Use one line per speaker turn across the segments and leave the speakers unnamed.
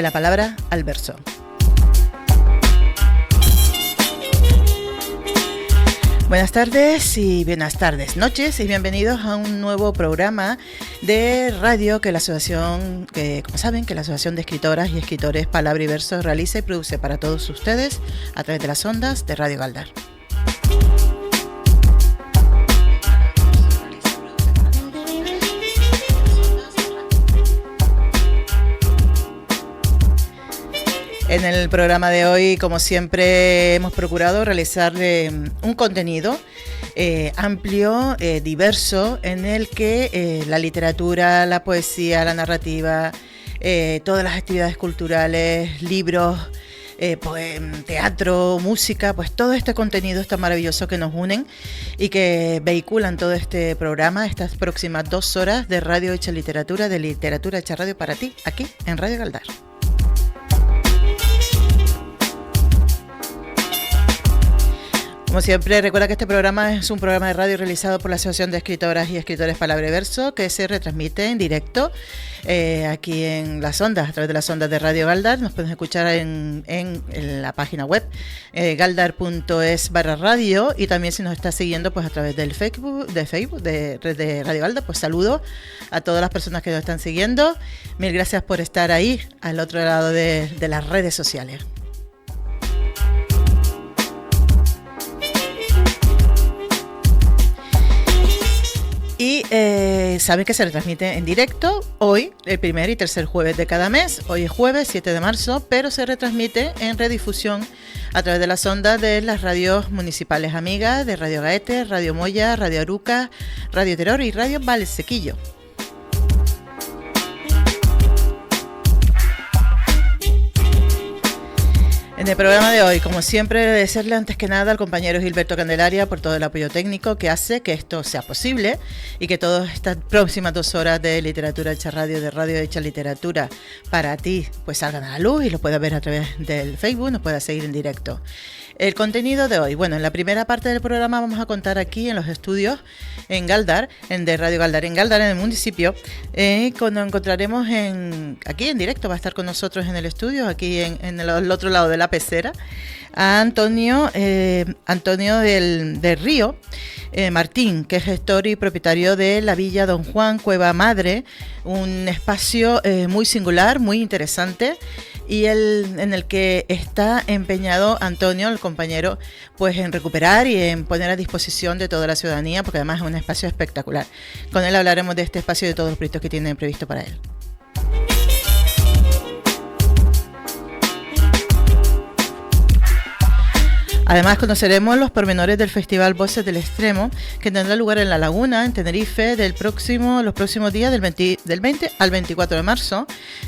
la palabra al verso. Buenas tardes, noches y bienvenidos a un nuevo programa de radio que la asociación, como saben, que la Asociación de Escritoras y Escritores Palabra y Verso realiza y produce para todos ustedes a través de las ondas de Radio Galdar. En el programa de hoy, como siempre, hemos procurado realizarle un contenido amplio, diverso, en el que la literatura, la poesía, la narrativa, todas las actividades culturales, libros, teatro, música, pues todo este contenido está maravilloso que nos unen y que vehiculan todo este programa, estas próximas 2 horas de radio hecha literatura, de literatura hecha radio para ti, aquí en Radio Galdar. Como siempre, recuerda que este programa es un programa de radio realizado por la Asociación de Escritoras y Escritores Palabra y Verso, que se retransmite en directo aquí en las ondas, a través de las ondas de Radio Galdar. Nos pueden escuchar en la página web galdar.es/radio, y también si nos está siguiendo pues a través del Facebook de Radio Galdar, pues saludos a todas las personas que nos están siguiendo. Mil gracias por estar ahí al otro lado de las redes sociales. Y saben que se retransmite en directo hoy, el primer y tercer jueves de cada mes. Hoy es jueves 7 de marzo, pero se retransmite en redifusión a través de las ondas de las radios municipales amigas, de Radio Gaete, Radio Moya, Radio Aruca, Radio Terror y Radio Valsequillo. En el programa de hoy, como siempre, agradecerle antes que nada al compañero Gilberto Candelaria por todo el apoyo técnico que hace que esto sea posible y que todas estas próximas 2 horas de literatura hecha radio, de radio hecha literatura para ti, pues salgan a la luz y lo puedas ver a través del Facebook, nos puedas seguir en directo. El contenido de hoy, bueno, en la primera parte del programa vamos a contar aquí en los estudios en Galdar, de Radio Galdar, en el municipio, cuando encontraremos aquí en directo, va a estar con nosotros en el estudio, aquí en el otro lado de la pecera, a Antonio del Río Martín, que es gestor y propietario de la Villa Don Juan Cueva Madre, un espacio muy singular, muy interesante, y en el que está empeñado Antonio, el compañero, pues en recuperar y en poner a disposición de toda la ciudadanía, porque además es un espacio espectacular. Con él hablaremos de este espacio y de todos los proyectos que tienen previsto para él. Además, conoceremos los pormenores del Festival Voces del Extremo, que tendrá lugar en La Laguna, en Tenerife, los próximos días del 20 al 24 de marzo,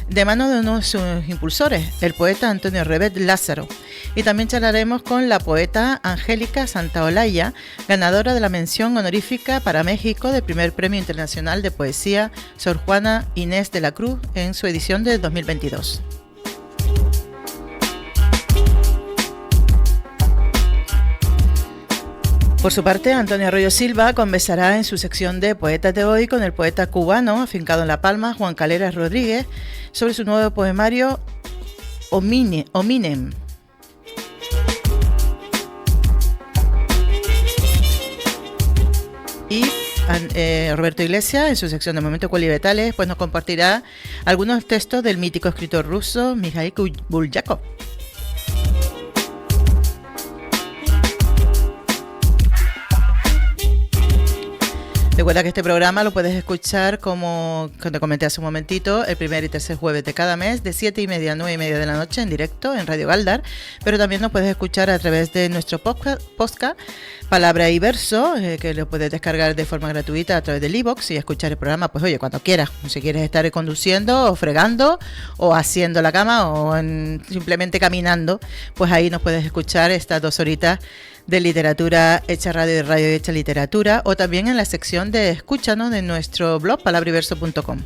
de mano de uno de sus impulsores, el poeta Antonio Rebet Lázaro. Y también charlaremos con la poeta Angélica Santaolalla, ganadora de la mención honorífica para México del primer Premio Internacional de Poesía Sor Juana Inés de la Cruz en su edición de 2022. Por su parte, Antonio Arroyo Silva conversará en su sección de Poetas de Hoy con el poeta cubano afincado en La Palma, Juan Calera Rodríguez, sobre su nuevo poemario Hominem. Y Roberto Iglesias, en su sección de Momentos Culivetales, pues nos compartirá algunos textos del mítico escritor ruso Mikhail Bulgakov. Recuerda que este programa lo puedes escuchar, como te comenté hace un momentito, el primer y tercer jueves de cada mes, de 7:30 a 9:30 de la noche en directo en Radio Galdar, pero también nos puedes escuchar a través de nuestro podcast Palabra y Verso, que lo puedes descargar de forma gratuita a través del iVoox y escuchar el programa, pues oye, cuando quieras, si quieres estar conduciendo o fregando o haciendo la cama o simplemente caminando, pues ahí nos puedes escuchar estas 2 horitas de literatura hecha radio y radio hecha literatura, o también en la sección de escúchanos de nuestro blog palabriverso.com.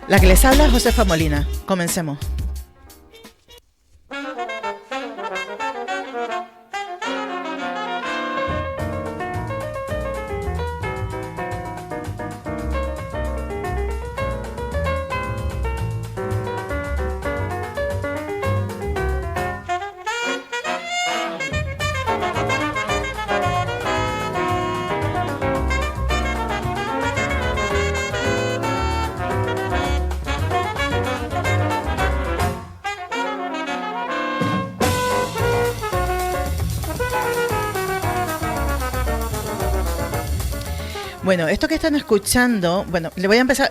La que les habla, Josefa Molina. Comencemos. Bueno, esto que están escuchando, bueno,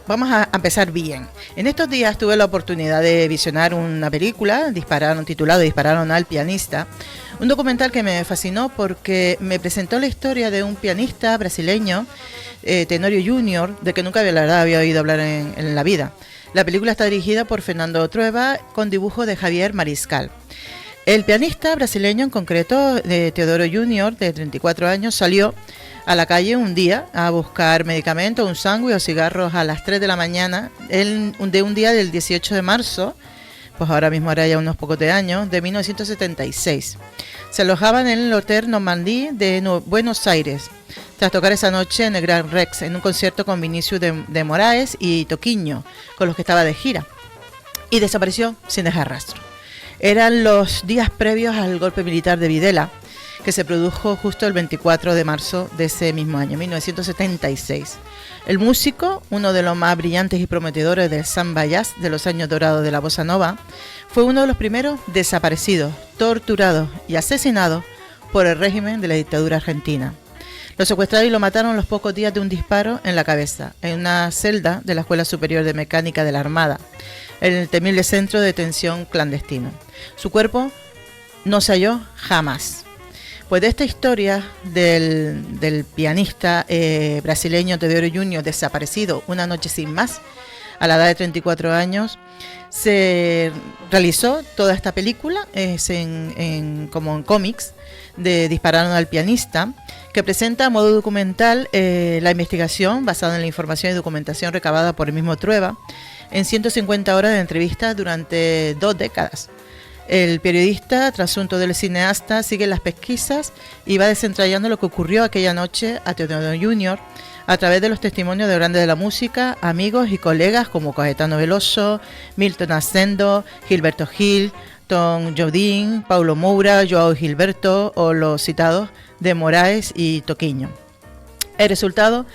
vamos a empezar bien. En estos días tuve la oportunidad de visionar una película, Dispararon al pianista, un documental que me fascinó porque me presentó la historia de un pianista brasileño, Tenorio Júnior, de que nunca la verdad había oído hablar en la vida. La película está dirigida por Fernando Trueba con dibujo de Javier Mariscal. El pianista brasileño, en concreto, Teodoro Júnior, de 34 años, salió a la calle un día a buscar medicamentos, un sándwich o cigarros a las 3 de la mañana, de un día del 18 de marzo, pues ahora mismo hará ya unos pocos de años, de 1976. Se alojaban en el Hotel Normandie de Buenos Aires, tras tocar esa noche en el Gran Rex, en un concierto con Vinicius de Moraes y Toquinho, con los que estaba de gira, y desapareció sin dejar rastro. Eran los días previos al golpe militar de Videla, que se produjo justo el 24 de marzo de ese mismo año, 1976. El músico, uno de los más brillantes y prometedores del samba jazz de los años dorados de la bossa nova, fue uno de los primeros desaparecidos, torturados y asesinados por el régimen de la dictadura argentina. Lo secuestraron y lo mataron a los pocos días de un disparo en la cabeza, en una celda de la Escuela Superior de Mecánica de la Armada, en el temible centro de detención clandestino. Su cuerpo no se halló jamás. Pues de esta historia del pianista brasileño Teodoro Júnior, desaparecido una noche sin más, a la edad de 34 años, se realizó toda esta película, como en cómics, de Dispararon al pianista, que presenta a modo documental la investigación basada en la información y documentación recabada por el mismo Trueba, en 150 horas de entrevistas durante 2 décadas. El periodista, trasunto del cineasta, sigue las pesquisas y va desentrañando lo que ocurrió aquella noche a Teodoro Júnior a través de los testimonios de grandes de la música, amigos y colegas como Caetano Veloso, Milton Ascendo, Gilberto Gil, Tom Jobim, Paulo Moura, Joao Gilberto o los citados de Moraes y Toquinho. El resultado,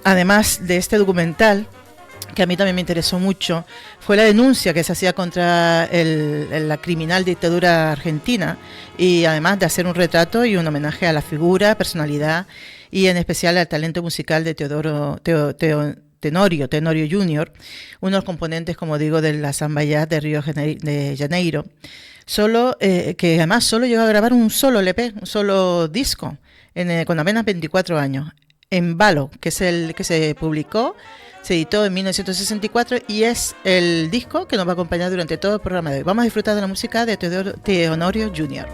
además de este documental, que a mí también me interesó mucho, fue la denuncia que se hacía contra la criminal dictadura argentina, y además de hacer un retrato y un homenaje a la figura, personalidad y en especial al talento musical de Tenorio Júnior, uno de los componentes, como digo, de la samba jazz de Río de Janeiro, que además solo llegó a grabar un solo LP, un solo disco, con apenas 24 años, en Valo, que es el que se publicó. Se editó en 1964 y es el disco que nos va a acompañar durante todo el programa de hoy. Vamos a disfrutar de la música de Tenorio Júnior.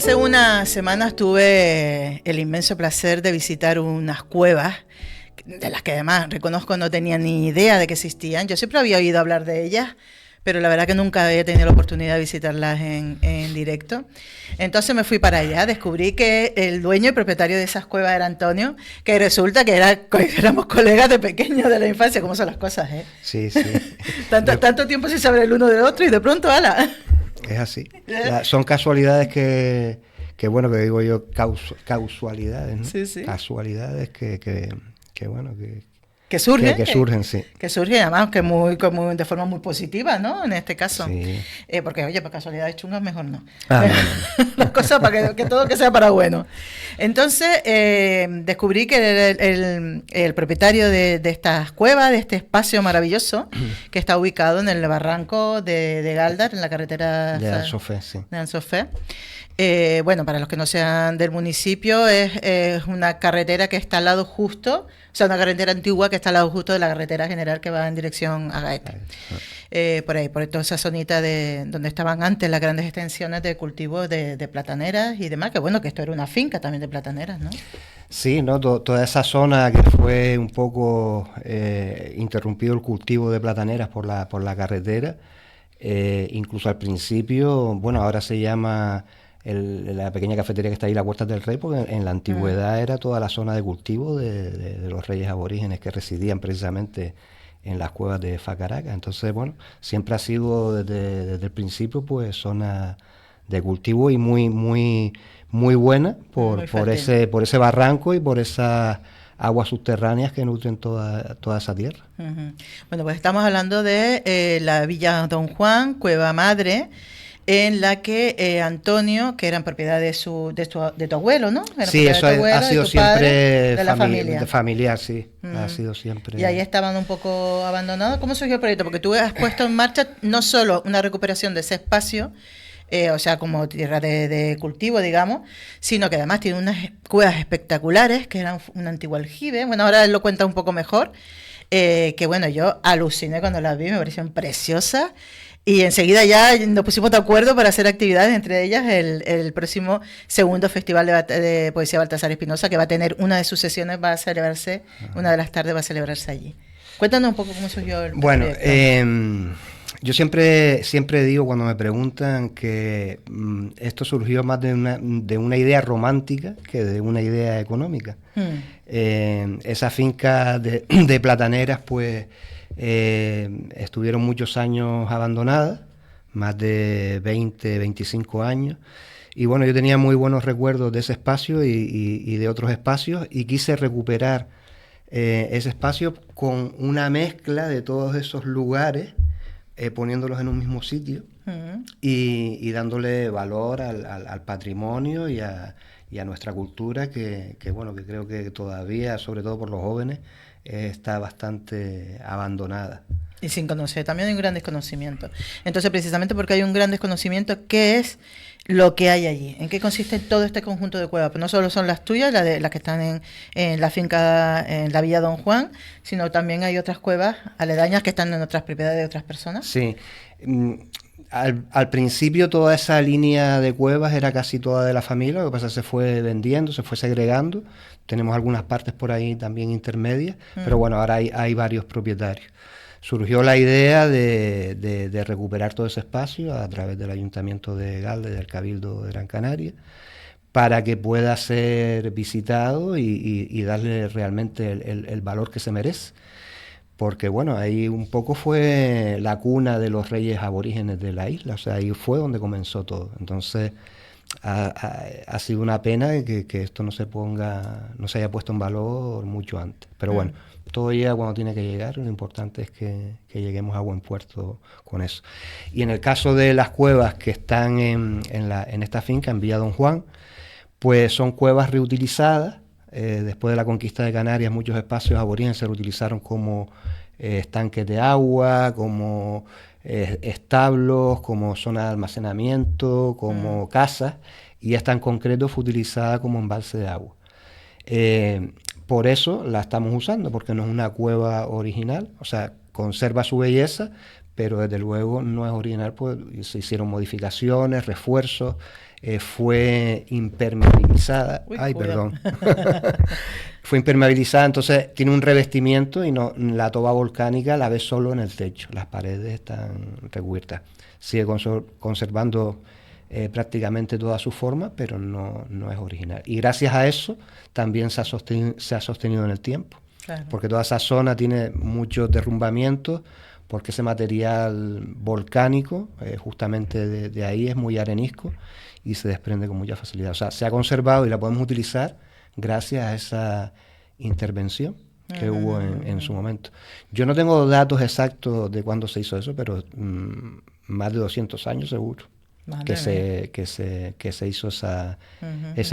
Hace unas semanas tuve el inmenso placer de visitar unas cuevas de las que además reconozco no tenía ni idea de que existían. Yo siempre había oído hablar de ellas, pero la verdad que nunca había tenido la oportunidad de visitarlas en directo. Entonces me fui para allá, descubrí que el dueño y propietario de esas cuevas era Antonio, que resulta que éramos colegas de pequeños de la infancia, como son las cosas, ¿eh?
Sí, sí.
tanto tiempo sin saber el uno del otro y de pronto, ¡hala!
Es así. Son casualidades que bueno, que digo yo, causalidades, ¿no?
Sí, sí.
Casualidades que bueno,
que surgen,
que surgen, sí.
Que surgen, además, que de forma muy positiva, ¿no? En este caso.
Sí.
Porque, oye, para casualidades chungas mejor no.
No.
Las cosas para que todo que sea para bueno. Entonces, descubrí que el propietario de estas cuevas, de este espacio maravilloso, que está ubicado en el barranco de Galdar, en la carretera
de Ansofé, sí.
De Ansofé. Bueno, para los que no sean del municipio, es una carretera que está al lado justo, o sea, una carretera antigua que está al lado justo de la carretera general que va en dirección a Gaeta. Por ahí, por toda esa zonita de donde estaban antes las grandes extensiones de cultivo de plataneras y demás, que bueno, que esto era una finca también de plataneras, ¿no?
Sí, ¿no? Toda esa zona que fue un poco interrumpido el cultivo de plataneras por la carretera, incluso al principio, bueno, ahora se llama... la pequeña cafetería que está ahí, la Huerta del Rey, porque en la antigüedad era toda la zona de cultivo de los reyes aborígenes que residían precisamente en las cuevas de Facaraca. Entonces, bueno, siempre ha sido desde el principio pues zona de cultivo y muy buena por ese barranco y por esas aguas subterráneas que nutren toda esa tierra.
Uh-huh. Bueno, pues estamos hablando de la Villa Don Juan, Cueva Madre, en la que Antonio, que era en propiedad de tu abuelo, ¿no?
Sí, eso ha sido siempre
familiar,
sí, ha sido siempre.
Y ahí estaban un poco abandonados. ¿Cómo surgió el proyecto? Porque tú has puesto en marcha no solo una recuperación de ese espacio, o sea, como tierra de cultivo, digamos, sino que además tiene unas cuevas espectaculares, que eran un antiguo aljibe. Bueno, ahora él lo cuenta un poco mejor, que bueno, yo aluciné cuando las vi, me parecieron preciosas. Y enseguida ya nos pusimos de acuerdo para hacer actividades, entre ellas el próximo segundo Festival de Poesía Baltasar Espinosa, que va a tener una de sus sesiones, va a celebrarse, una de las tardes va a celebrarse allí. Cuéntanos un poco cómo surgió el proyecto.
Yo siempre digo cuando me preguntan que esto surgió más de una idea romántica que de una idea económica. Esa finca de plataneras, pues... estuvieron muchos años abandonadas, más de 20, 25 años, y bueno, yo tenía muy buenos recuerdos de ese espacio y de otros espacios, y quise recuperar ese espacio con una mezcla de todos esos lugares, poniéndolos en un mismo sitio y dándole valor al patrimonio y a nuestra cultura que bueno, que creo que todavía, sobre todo por los jóvenes, está bastante abandonada.
Y sin conocer, también hay un gran desconocimiento. Entonces, precisamente porque hay un gran desconocimiento, ¿qué es lo que hay allí? ¿En qué consiste todo este conjunto de cuevas? Pues no solo son las tuyas, las que están en la finca, en la Villa Don Juan, sino también hay otras cuevas aledañas que están en otras propiedades de otras personas.
Sí. Al principio toda esa línea de cuevas era casi toda de la familia, lo que pasa es que se fue vendiendo, se fue segregando. Tenemos algunas partes por ahí también intermedias, pero bueno, ahora hay varios propietarios. Surgió la idea de recuperar todo ese espacio a través del Ayuntamiento de Galda y del Cabildo de Gran Canaria, para que pueda ser visitado y darle realmente el valor que se merece. Porque bueno, ahí un poco fue la cuna de los reyes aborígenes de la isla, o sea, ahí fue donde comenzó todo. Entonces ha sido una pena que esto no se haya puesto en valor mucho antes. Pero bueno, todo llega cuando tiene que llegar, lo importante es que lleguemos a buen puerto con eso. Y en el caso de las cuevas que están en esta finca, en Villa Don Juan, pues son cuevas reutilizadas. Después de la conquista de Canarias, muchos espacios aborígenes se reutilizaron como estanques de agua, como establos, como zona de almacenamiento, como casas, y esta en concreto fue utilizada como embalse de agua. Por eso la estamos usando, porque no es una cueva original, o sea, conserva su belleza, pero desde luego no es original, pues se hicieron modificaciones, refuerzos, fue impermeabilizada.
Uy,
Ay,
cuidado.
perdón. Fue impermeabilizada, entonces tiene un revestimiento y no, la toba volcánica la ves solo en el techo, las paredes están recubiertas. Sigue conservando prácticamente toda su forma, pero no es original. Y gracias a eso también se ha sostenido en el tiempo,
Claro.
porque toda esa zona tiene muchos derrumbamientos, porque ese material volcánico, justamente de ahí, es muy arenisco y se desprende con mucha facilidad. O sea, se ha conservado y la podemos utilizar gracias a esa intervención que hubo en su momento. Yo no tengo datos exactos de cuándo se hizo eso, pero más de 200 años seguro que se hizo esa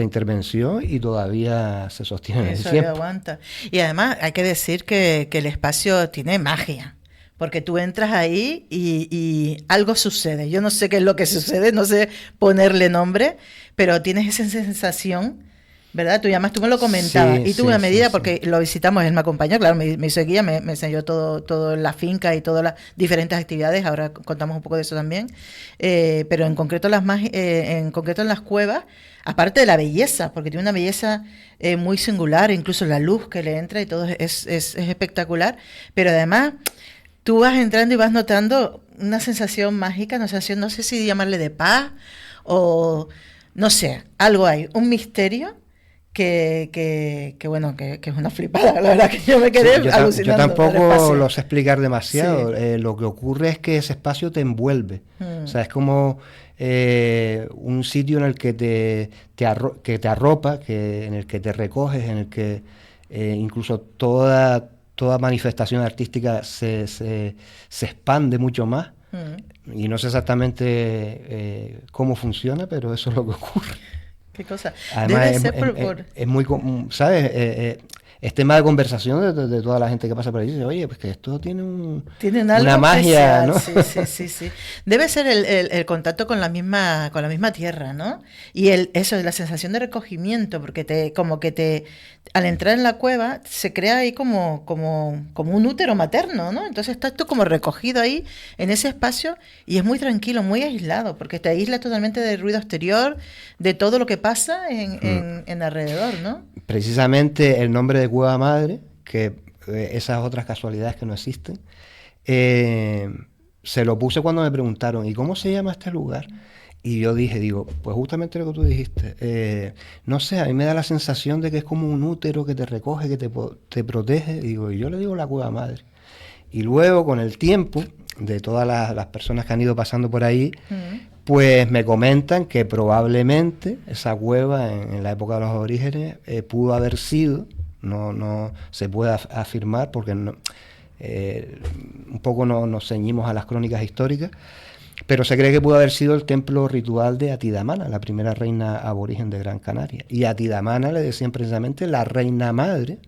intervención y todavía se sostiene en el
Eso
tiempo.
aguanta. Y además hay que decir que el espacio tiene magia. Porque tú entras ahí y algo sucede. Yo no sé qué es lo que sucede, no sé ponerle nombre, pero tienes esa sensación, ¿verdad? Tú me lo comentabas.
Sí,
Y tuve una
sí,
medida,
sí,
porque lo visitamos, él me acompañó, claro, me hizo guía, me enseñó todo en la finca y todas las diferentes actividades. Ahora contamos un poco de eso también. Pero en concreto, en concreto en las cuevas, aparte de la belleza, porque tiene una belleza muy singular, incluso la luz que le entra y todo es espectacular, pero además tú vas entrando y vas notando una sensación mágica, una sensación, no sé si llamarle de paz o no sé, algo hay, un misterio bueno, que es una flipada, la verdad que yo me quedé alucinando.
Yo tampoco lo sé explicar demasiado.
Sí.
Lo que ocurre es que ese espacio te envuelve. O sea, es como un sitio en el que que te arropa, en el que te recoges, en el que incluso toda manifestación artística se expande mucho más. Y no sé exactamente cómo funciona, pero eso es lo que ocurre.
Qué cosa.
Además,
Debe ser por...
es muy, ¿sabes? Es tema de conversación de toda la gente que pasa por ahí. Dice, oye, pues que esto tiene
Tienen
una
algo
magia,
especial,
¿no?
sí. Debe ser el contacto con la misma tierra, ¿no? Y eso, la sensación de recogimiento, porque al entrar en la cueva se crea ahí como un útero materno, ¿no? Entonces estás tú como recogido ahí en ese espacio y es muy tranquilo, muy aislado, porque te aísla totalmente del ruido exterior, de todo lo que pasa en alrededor, ¿no?
Precisamente el nombre de Cueva Madre, que esas otras casualidades que no existen, se lo puse cuando me preguntaron, ¿y cómo se llama este lugar? Y yo digo, pues justamente lo que tú dijiste, no sé, a mí me da la sensación de que es como un útero que te recoge, que te protege, y yo le digo la Cueva Madre. Y luego, con el tiempo, de todas las personas que han ido pasando por ahí, pues me comentan que probablemente esa cueva en la época de los orígenes pudo haber sido, no se puede afirmar porque un poco nos ceñimos a las crónicas históricas, pero se cree que pudo haber sido el templo ritual de Atidamana, la primera reina aborigen de Gran Canaria. Y a Atidamana le decían precisamente la reina madre,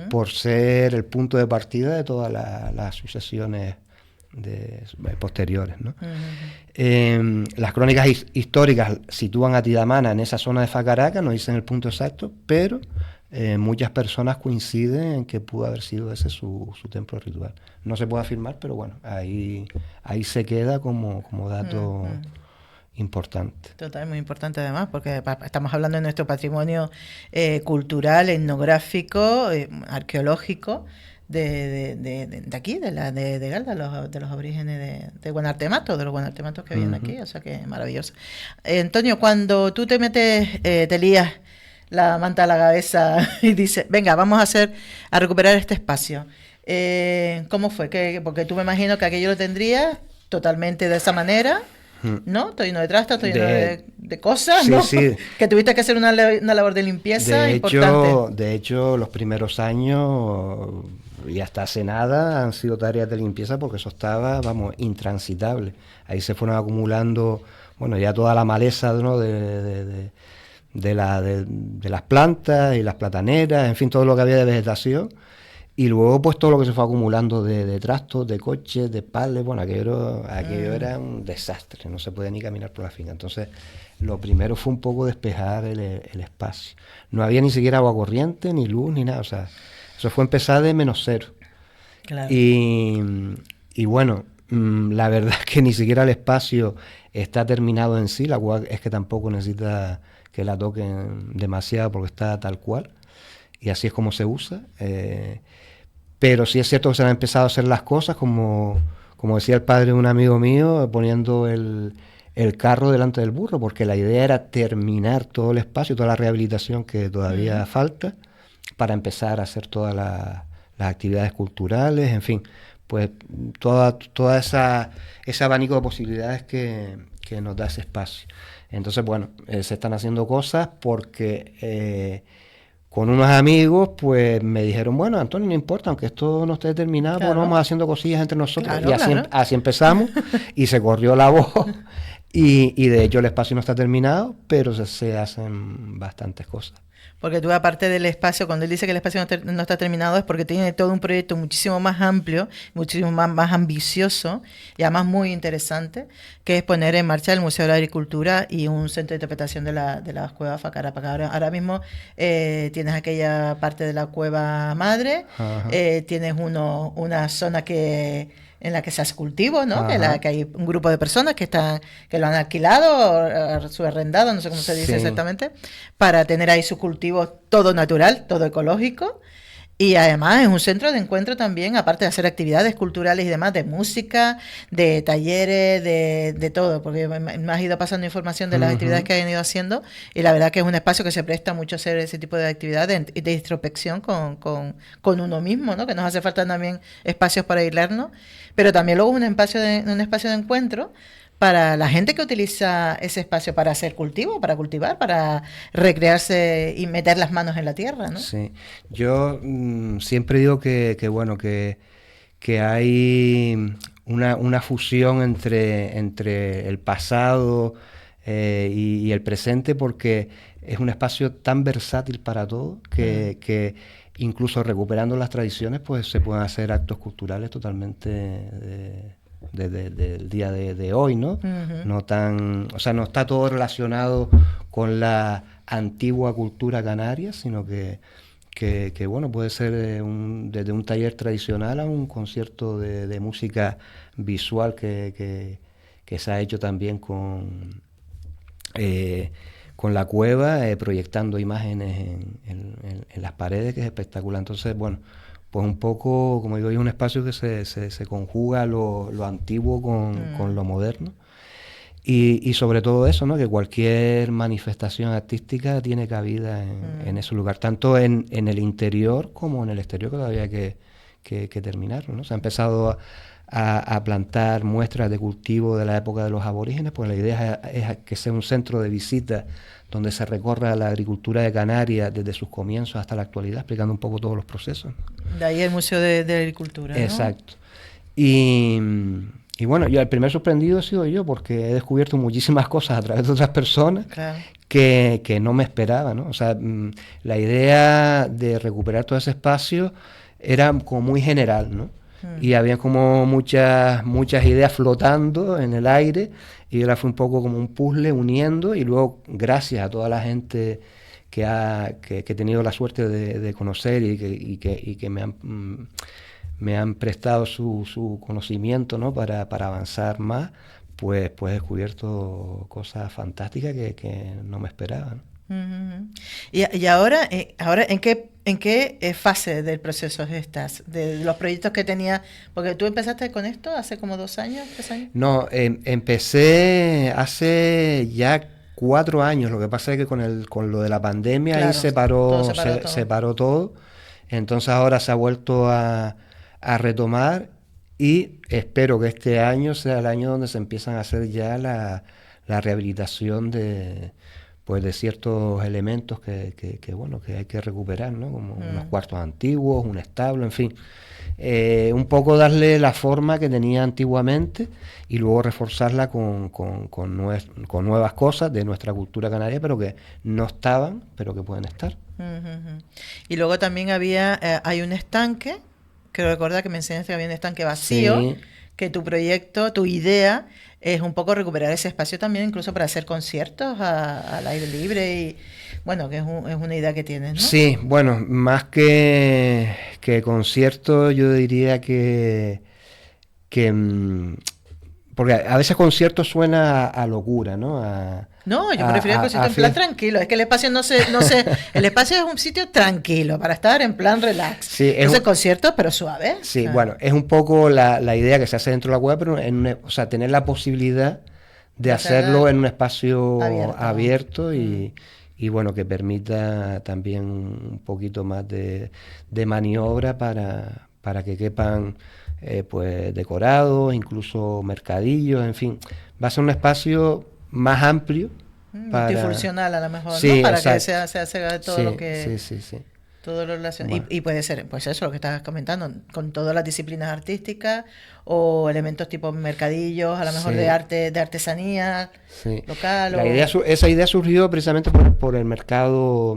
por ser el punto de partida de todas las sucesiones posteriores, ¿no? Las crónicas históricas sitúan a Atidamana en esa zona de Facaraca, no dicen el punto exacto, pero muchas personas coinciden en que pudo haber sido ese su templo ritual. No se puede afirmar, pero bueno, ahí se queda como dato importante.
Total, muy importante además, porque estamos hablando de nuestro patrimonio cultural, etnográfico, arqueológico, de aquí, de Galda, de los orígenes de Guanartematos, de los guanartematos que vienen aquí, o sea que maravilloso. Antonio, cuando tú te metes, te lías la manta a la cabeza y dices, venga, vamos a recuperar este espacio. ¿Cómo fue? Porque tú me imagino que aquello lo tendrías totalmente de esa manera, ¿no? Estoy lleno de trastos, estoy lleno de cosas,
sí,
¿no?
Sí.
Que tuviste que hacer una labor de limpieza importante.
De hecho, los primeros años y hasta hace nada han sido tareas de limpieza porque eso estaba, vamos, intransitable. Ahí se fueron acumulando, bueno, ya toda la maleza, ¿no? de las plantas y las plataneras, en fin, todo lo que había de vegetación. Y luego pues todo lo que se fue acumulando de trastos, de coches, de palets, bueno, aquello era un desastre, no se podía ni caminar por la finca. Entonces lo primero fue un poco despejar el espacio. No había ni siquiera agua corriente, ni luz, ni nada, o sea, eso fue empezar de -0.
Claro.
Y bueno, La verdad es que ni siquiera el espacio está terminado en sí, la cual es que tampoco necesita que la toquen demasiado porque está tal cual, y así es como se usa. Pero sí es cierto que se han empezado a hacer las cosas, como decía el padre de un amigo mío, poniendo el carro delante del burro, porque la idea era terminar todo el espacio, toda la rehabilitación que todavía falta, para empezar a hacer todas las actividades culturales, en fin, pues toda ese abanico de posibilidades que nos da ese espacio. Entonces, bueno, se están haciendo cosas porque con unos amigos pues me dijeron, bueno, Antonio, no importa, aunque esto no esté terminado, pues vamos haciendo cosillas entre nosotros.
Claro,
y así,
claro.
así empezamos y se corrió la voz. Y de hecho el espacio no está terminado, pero se hacen bastantes cosas.
Porque tú, aparte del espacio, cuando él dice que el espacio no está terminado, es porque tiene todo un proyecto muchísimo más amplio, muchísimo más ambicioso y además muy interesante, que es poner en marcha el Museo de la Agricultura y un centro de interpretación de las cuevas Facara-Pacá. Ahora mismo tienes aquella parte de la cueva madre, tienes una zona en la que se hace cultivo, ¿no? Que hay un grupo de personas que lo han alquilado, subarrendado, no sé cómo se dice exactamente, para tener ahí su cultivo todo natural, todo ecológico. Y además es un centro de encuentro también, aparte de hacer actividades culturales y demás, de música, de talleres, de todo, porque me has ido pasando información de las actividades que han ido haciendo, y la verdad que es un espacio que se presta mucho a hacer ese tipo de actividades de introspección con uno mismo, ¿no? Que nos hace falta también espacios para aislarnos, pero también luego un espacio de encuentro para la gente que utiliza ese espacio para hacer cultivo, para cultivar, para recrearse y meter las manos en la tierra, ¿no?
Sí, yo siempre digo bueno, que hay una fusión entre el pasado y el presente, porque es un espacio tan versátil para todo que incluso recuperando las tradiciones, pues se pueden hacer actos culturales totalmente del día de hoy, ¿no? No no está todo relacionado con la antigua cultura canaria, sino que bueno, puede ser desde un taller tradicional a un concierto de música visual que se ha hecho también con la cueva, proyectando imágenes en las paredes, que es espectacular. Entonces, bueno, pues un poco, como digo, es un espacio que se conjuga lo antiguo con lo moderno. Y sobre todo eso, ¿no? Que cualquier manifestación artística tiene cabida en ese lugar, tanto en el interior como en el exterior, que todavía hay que terminarlo, ¿no? Se ha empezado a plantar muestras de cultivo de la época de los aborígenes, pues la idea es que sea un centro de visita donde se recorra la agricultura de Canarias desde sus comienzos hasta la actualidad, explicando un poco todos los procesos.
De ahí el Museo de Agricultura, ¿no?
Exacto. Y bueno, yo el primer sorprendido he sido yo, porque he descubierto muchísimas cosas a través de otras personas que no me esperaba, ¿no? O sea, la idea de recuperar todo ese espacio era como muy general, ¿no? Y había como muchas ideas flotando en el aire, y ahora fue un poco como un puzzle uniendo, y luego, gracias a toda la gente que he tenido la suerte de conocer y que me han prestado su conocimiento, ¿no? para avanzar más, pues he descubierto cosas fantásticas que no me esperaba, ¿no?
Y ahora ¿en qué fase del proceso estás? De los proyectos que tenías, porque tú empezaste con esto hace como 2 años, 3 años.
No, empecé hace ya 4 años. Lo que pasa es que con lo de la pandemia, claro, ahí se paró todo. Entonces ahora se ha vuelto a retomar, y espero que este año sea el año donde se empiezan a hacer ya la rehabilitación de ciertos elementos que hay que recuperar, ¿no? Como unos cuartos antiguos, un establo, en fin. Un poco darle la forma que tenía antiguamente y luego reforzarla con nuevas cosas de nuestra cultura canaria, pero que no estaban, pero que pueden estar.
Y luego también hay un estanque, creo recordar que me enseñaste que había un estanque vacío, sí, que tu proyecto, tu idea es un poco recuperar ese espacio también, incluso para hacer conciertos al aire libre, y bueno, que es una idea que tienes, ¿no? Sí,
bueno, más que conciertos, yo diría que porque a veces concierto suena a locura, ¿no?
No, yo me refiero al concierto en plan tranquilo. Es que el espacio el espacio es un sitio tranquilo para estar en plan relax.
Sí,
es el concierto, pero suave.
Sí, bueno, es un poco la idea que se hace dentro de la cueva, pero o sea, tener la posibilidad de hacerlo en un espacio abierto y bueno, que permita también un poquito más de maniobra para que quepan pues decorados, incluso mercadillos, en fin. Va a ser un espacio más amplio.
Multifuncional a lo mejor,
sí,
¿no? Para
exacto.
que se haga todo lo que...
Sí.
Todo lo relacionado.
Bueno.
Y puede ser, pues eso, lo que estabas comentando, con todas las disciplinas artísticas o elementos tipo mercadillos, a lo mejor de artesanía local.
Esa idea surgió precisamente por el mercado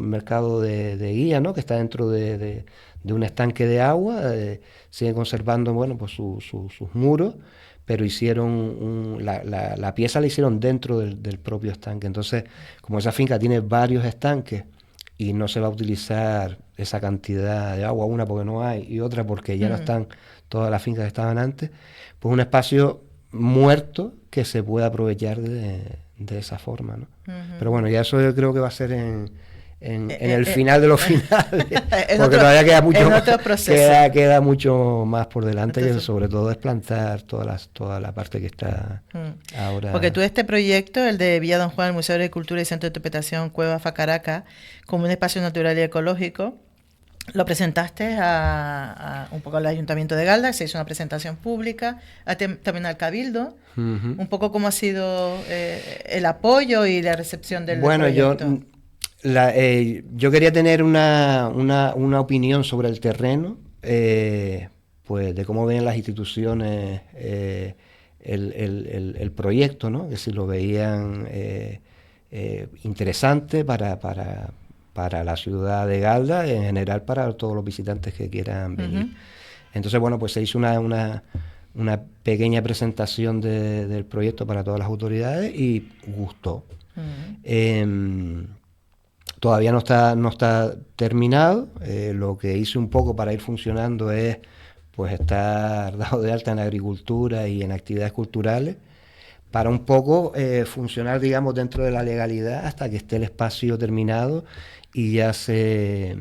de guía, ¿no? Que está dentro de un estanque de agua. Siguen conservando, bueno, pues sus muros, pero hicieron la pieza la hicieron dentro del propio estanque. Entonces, como esa finca tiene varios estanques y no se va a utilizar esa cantidad de agua, una porque no hay y otra porque ya no están todas las fincas que estaban antes, pues un espacio muerto que se puede aprovechar de esa forma, ¿no? Pero bueno, ya eso yo creo que va a ser en el final de los finales, porque todavía queda mucho, queda mucho más por delante. Entonces, que sobre todo es plantar toda la parte que está ahora.
Porque tú este proyecto, el de Villa Don Juan, el Museo de Agricultura y Centro de Interpretación Cueva Facaraca, como un espacio natural y ecológico, lo presentaste a un poco al Ayuntamiento de Galda, se hizo una presentación pública, también al Cabildo. Un poco cómo ha sido el apoyo y la recepción del proyecto.
Yo quería tener una opinión sobre el terreno, pues de cómo ven las instituciones el proyecto, ¿no? Que si lo veían interesante para la ciudad de Galda, en general para todos los visitantes que quieran venir. Entonces, bueno, pues se hizo una pequeña presentación del proyecto para todas las autoridades y gustó. Todavía no está terminado. Lo que hice un poco para ir funcionando es pues estar dado de alta en agricultura y en actividades culturales para un poco funcionar, digamos, dentro de la legalidad hasta que esté el espacio terminado y ya se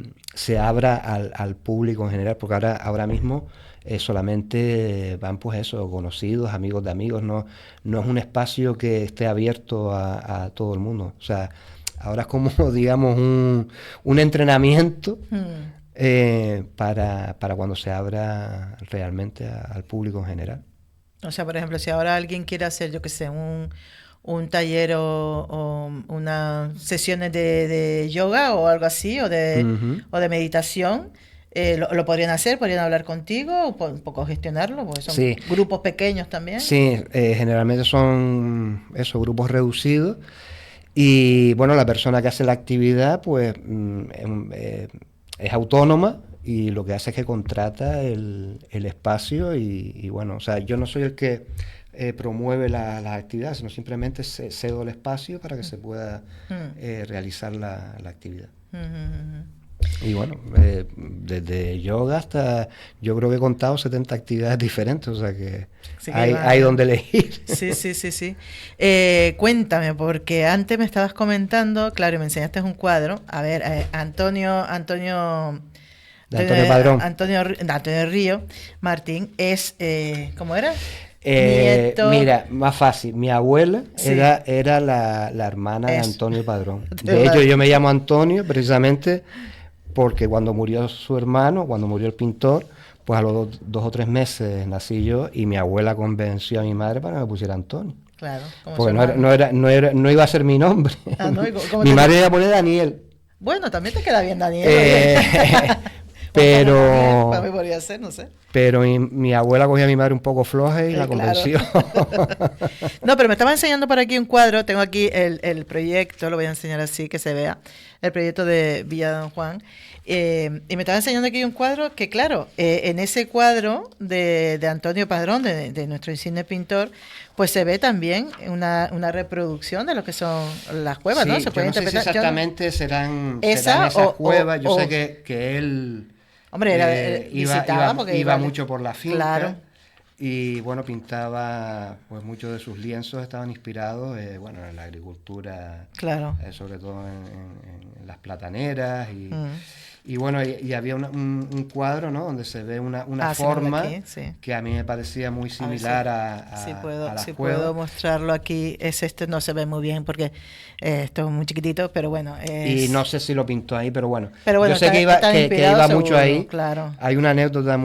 abra al público en general, porque ahora mismo solamente van pues eso, conocidos, amigos de amigos, no es un espacio que esté abierto a todo el mundo. O sea, ahora es como, digamos, un entrenamiento para cuando se abra realmente al público en general.
O sea, por ejemplo, si ahora alguien quiere hacer, yo qué sé, un taller o unas sesiones de yoga o algo así, o de meditación, ¿lo podrían hacer? ¿Podrían hablar contigo o un poco gestionarlo? Porque son grupos pequeños también.
Sí, generalmente son esos grupos reducidos. Y bueno, la persona que hace la actividad pues es autónoma y lo que hace es que contrata el espacio y bueno, o sea, yo no soy el que promueve las actividades, sino simplemente cedo el espacio para que se pueda realizar la actividad. Y bueno, desde yoga hasta, yo creo que he contado 70 actividades diferentes, o sea que hay donde elegir.
Sí. Cuéntame, porque antes me estabas comentando, claro, y me enseñaste un cuadro. A ver, Antonio
Padrón.
Antonio Río Martín es, ¿cómo era? Nieto.
Mira, más fácil, mi abuela era la hermana de Antonio Padrón. De hecho, yo me llamo Antonio precisamente porque cuando murió su hermano, cuando murió el pintor, pues a los 2 o 3 meses nací yo y mi abuela convenció a mi madre para que me pusiera Antonio.
Claro.
Porque no iba a ser mi nombre. Mi madre iba a poner Daniel.
Bueno, también te queda bien Daniel.
Pero...
Para mí podría ser, no sé.
Pero mi abuela cogía a mi madre un poco floja y la convenció.
No, pero me estaba enseñando por aquí un cuadro. Tengo aquí el proyecto, lo voy a enseñar así, que se vea. El proyecto de Villa Don Juan. Y me estaba enseñando aquí un cuadro que, claro, en ese cuadro de Antonio Padrón, de nuestro insigne pintor, pues se ve también una reproducción de lo que son las cuevas,
sí,
¿no? Se puede interpretar.
Si exactamente serán esas cuevas. Yo sé que él...
Hombre,
iba mucho por la finca.
Claro.
Y bueno, pintaba, pues muchos de sus lienzos estaban inspirados, bueno, en la agricultura,
Claro.
sobre todo en las plataneras
Mm.
y bueno, y había un cuadro, ¿no? Donde se ve una
Sí, míralo
forma
aquí, sí.
que a mí me parecía muy
A ver
similar
si
a las
si
cuevas.
puedo mostrarlo aquí. Es este, no se ve muy bien porque esto es muy chiquitito, pero bueno,
Y no
es...
sé si lo pintó ahí, pero bueno,
Pero
yo
bueno,
sé
están
que
inspirados
iba mucho
seguro,
ahí.
claro.
Hay una anécdota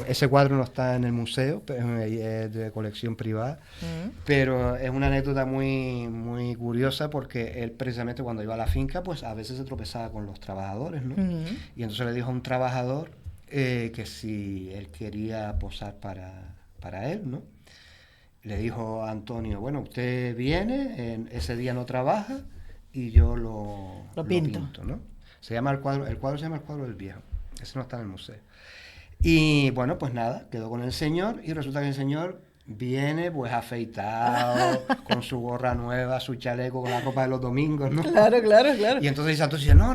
ese cuadro no está en el museo, pero es de colección privada,
Mm.
pero es una anécdota muy curiosa porque él precisamente cuando iba a la finca, pues a veces se tropezaba con los trabajadores, ¿no?
Mm.
Y entonces le dijo a un trabajador que si él quería posar para él, ¿no? Le dijo a Antonio, bueno, usted viene, ese día no trabaja y yo
Lo
lo
pinto.
pinto, ¿no? El cuadro se llama El cuadro del viejo, ese no está en el museo. Y bueno, pues nada, quedó con el señor y resulta que el señor viene pues afeitado, con su gorra nueva, su chaleco, con la ropa de los domingos, ¿no?
Claro, claro, claro.
Y entonces Santos dice, no,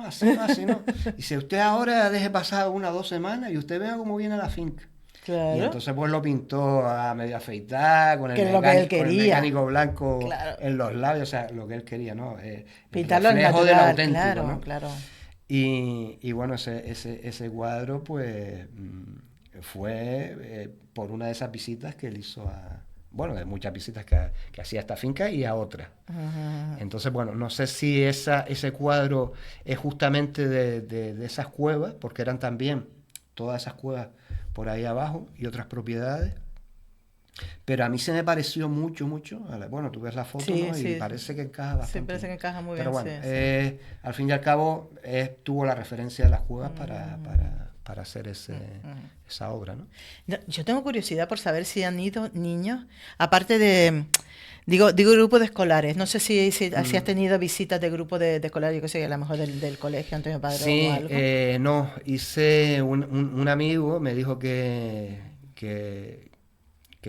así no, así no. Dice, usted ahora deje pasar 1 o 2 semanas y usted vea cómo viene a la finca. Y
Claro.
entonces pues lo pintó a medio afeitar,
Que es lo que él
con el
quería.
mecánico blanco
Claro.
en los labios, o sea, lo que él quería, ¿no? El
Pintarlo al
reflejo de lo
natural,
auténtico,
claro,
¿no?
claro.
Y bueno, ese cuadro pues fue por una de esas visitas que él hizo bueno, de muchas visitas que hacía a esta finca y a otras.
Ajá.
Entonces, bueno, no sé si ese cuadro es justamente de esas cuevas, porque eran también todas esas cuevas por ahí abajo y otras propiedades. Pero a mí se me pareció mucho. Bueno, tú ves la foto,
Sí,
¿no? Y
sí.
parece que encaja bastante.
Sí, parece que encaja muy
Pero
bien,
bueno,
sí, sí.
al fin y al cabo, tuvo la referencia de las cuevas para hacer esa obra, ¿no?
No, yo tengo curiosidad por saber si han ido niños, aparte de, digo grupo de escolares, no sé si has tenido visitas de grupo de escolares, yo qué sé, a lo mejor del colegio Antonio Padrón o
Sí,
algo.
no, un amigo me dijo que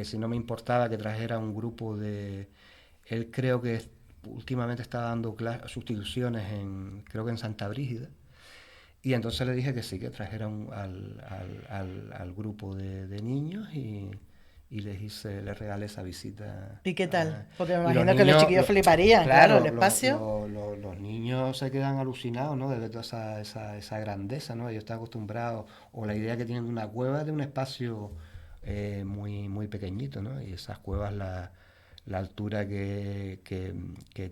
si no me importaba que trajera un grupo él creo que últimamente está dando sustituciones creo que en Santa Brígida, y entonces le dije que sí, que trajera al grupo de niños y les regalé esa visita.
¿Y qué tal? Porque me
Y los
imagino que los
niños,
chiquillos fliparían, claro, el
claro,
espacio.
los niños se quedan alucinados, ¿no? De ver toda esa grandeza, ¿no? Ellos están acostumbrados, o la idea que tienen de una cueva de un espacio muy pequeñito, ¿no? Y esas cuevas, la altura que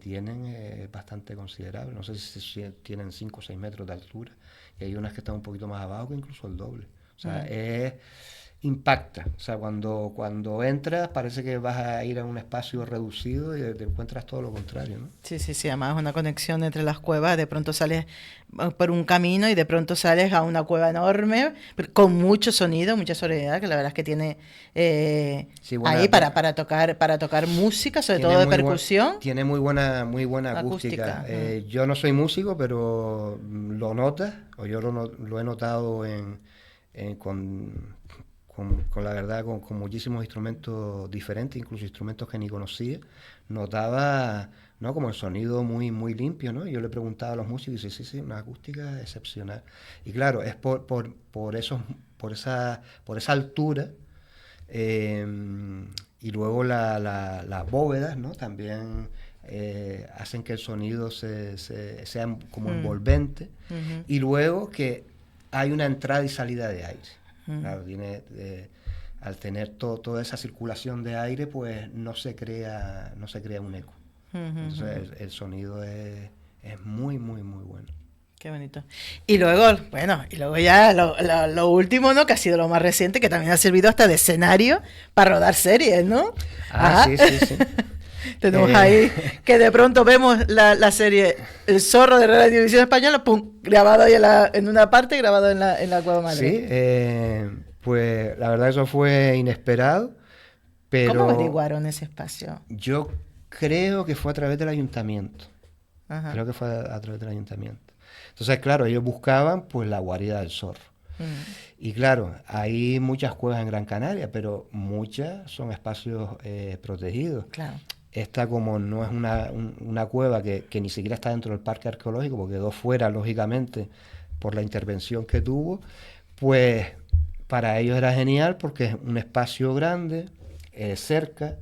tienen es bastante considerable. No sé si tienen 5 o 6 metros de altura. Y hay unas que están un poquito más abajo que incluso el doble. O sea, impacta. O sea, cuando entras parece que vas a ir a un espacio reducido y te encuentras todo lo contrario, ¿no?
Sí, sí, sí, además es una conexión entre las cuevas, de pronto sales por un camino y de pronto sales a una cueva enorme, con mucho sonido, mucha sonoridad, que la verdad es que tiene
Sí,
ahí para tocar música, sobre todo de percusión,
tiene muy buena acústica.
acústica.
Yo no soy músico, pero lo notas, o yo lo he notado con la verdad, con muchísimos instrumentos diferentes, incluso instrumentos que ni conocía, notaba, ¿no? Como el sonido muy limpio, ¿no? Y yo le preguntaba a los músicos y dice, sí, una acústica excepcional. Y claro, es por esa altura, y luego las bóvedas, ¿no? También hacen que el sonido sea como envolvente, y luego que hay una entrada y salida de aire. Claro, al tener toda esa circulación de aire, pues no se crea un eco. Entonces el sonido es muy bueno.
Qué bonito. Y luego, ya lo último, ¿no? Que ha sido lo más reciente, que también ha servido hasta de escenario para rodar series, ¿no?
Sí.
Tenemos ahí que de pronto vemos la serie El Zorro de Radio Televisión Española, pum, grabado ahí en una parte, grabado en la Cueva Madre.
Sí, pues la verdad eso fue inesperado, pero...
¿Cómo averiguaron ese espacio?
Yo creo que fue a través del ayuntamiento.
Ajá.
Creo que fue a través del ayuntamiento. Entonces, claro, ellos buscaban pues la guarida del zorro. Y claro, hay muchas cuevas en Gran Canaria, pero muchas son espacios protegidos.
Claro.
Esta, como no es una cueva que ni siquiera está dentro del parque arqueológico, porque quedó fuera, lógicamente, por la intervención que tuvo, pues para ellos era genial porque es un espacio grande, cerca,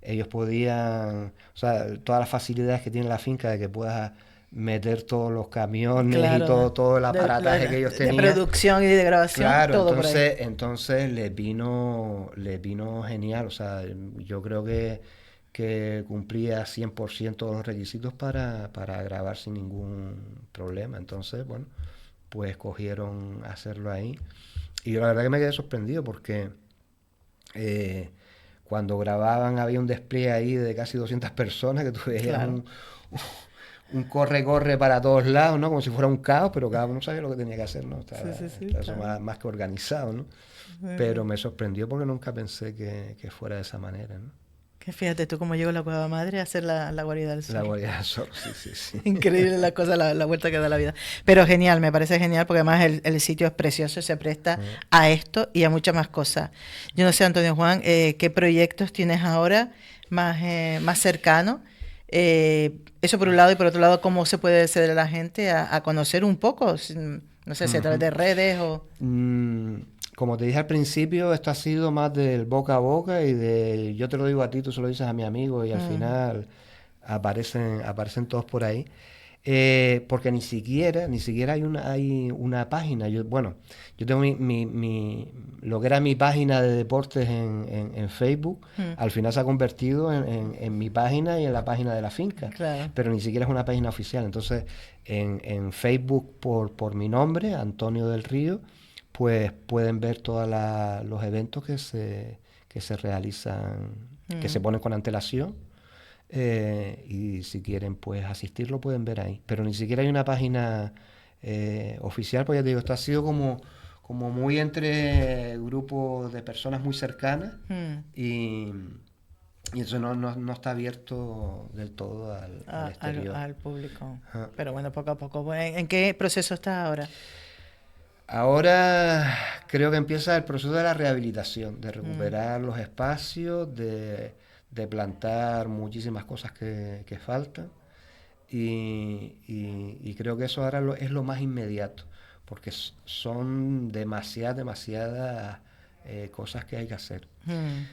ellos podían, o sea, todas las facilidades que tiene la finca de que puedas meter todos los camiones y
Claro,
todo el aparataje que ellos
de
tenían.
producción y de grabación,
Claro,
todo por ahí.
entonces les vino genial, o sea, yo creo que cumplía 100% los requisitos para grabar sin ningún problema. Entonces, bueno, pues escogieron hacerlo ahí. Y yo la verdad que me quedé sorprendido porque cuando grababan había un despliegue ahí de casi 200 personas que tú veías
Claro.
un corre-corre para todos lados, ¿no? Como si fuera un caos, pero cada uno sabía lo que tenía que hacer, ¿no?
Sí, sí, sí,
Estaba eso
claro.
más que organizado, ¿no?
Sí,
Pero
sí.
me sorprendió porque nunca pensé que fuera de esa manera, ¿no?
Que fíjate tú cómo llegó la Cueva Madre a hacer la guarida del
La
zorro.
guardia del zorro, sí, sí, sí.
Increíble la cosa, la vuelta que da la vida. Pero genial, me parece genial porque además el sitio es precioso y se presta a esto y a muchas más cosas. Yo no sé, Antonio Juan, ¿qué proyectos tienes ahora más cercanos? Eso por un lado y por otro lado, ¿cómo se puede acceder a la gente a conocer un poco? No sé si a través
Ujú.
de redes o...
Como te dije al principio, esto ha sido más del boca a boca y de yo te lo digo a ti, tú se lo dices a mi amigo y al
Mm,
final aparecen todos por ahí. Porque ni siquiera hay una página. Bueno, yo tengo lo que era mi página de deportes en Facebook,
mm,
al final se ha convertido en mi página y en la página de la finca,
claro.
pero ni siquiera es una página oficial. Entonces, en Facebook por mi nombre, Antonio del Río, pues pueden ver todos los eventos que se realizan, que se
Mm.
ponen con antelación. Y si quieren pues asistir lo pueden ver ahí. Pero ni siquiera hay una página oficial, pues ya te digo, esto ha sido como muy entre grupos de personas muy cercanas
Mm.
y, y eso no está abierto del todo al exterior.
Al público.
Ajá.
Pero bueno, poco a poco. Bueno, ¿en qué proceso estás ahora?
Ahora creo que empieza el proceso de la rehabilitación, de
Mm,
recuperar los espacios, de plantar muchísimas cosas que faltan. Y creo que eso ahora es lo más inmediato, porque son demasiadas cosas que hay que hacer.
mm,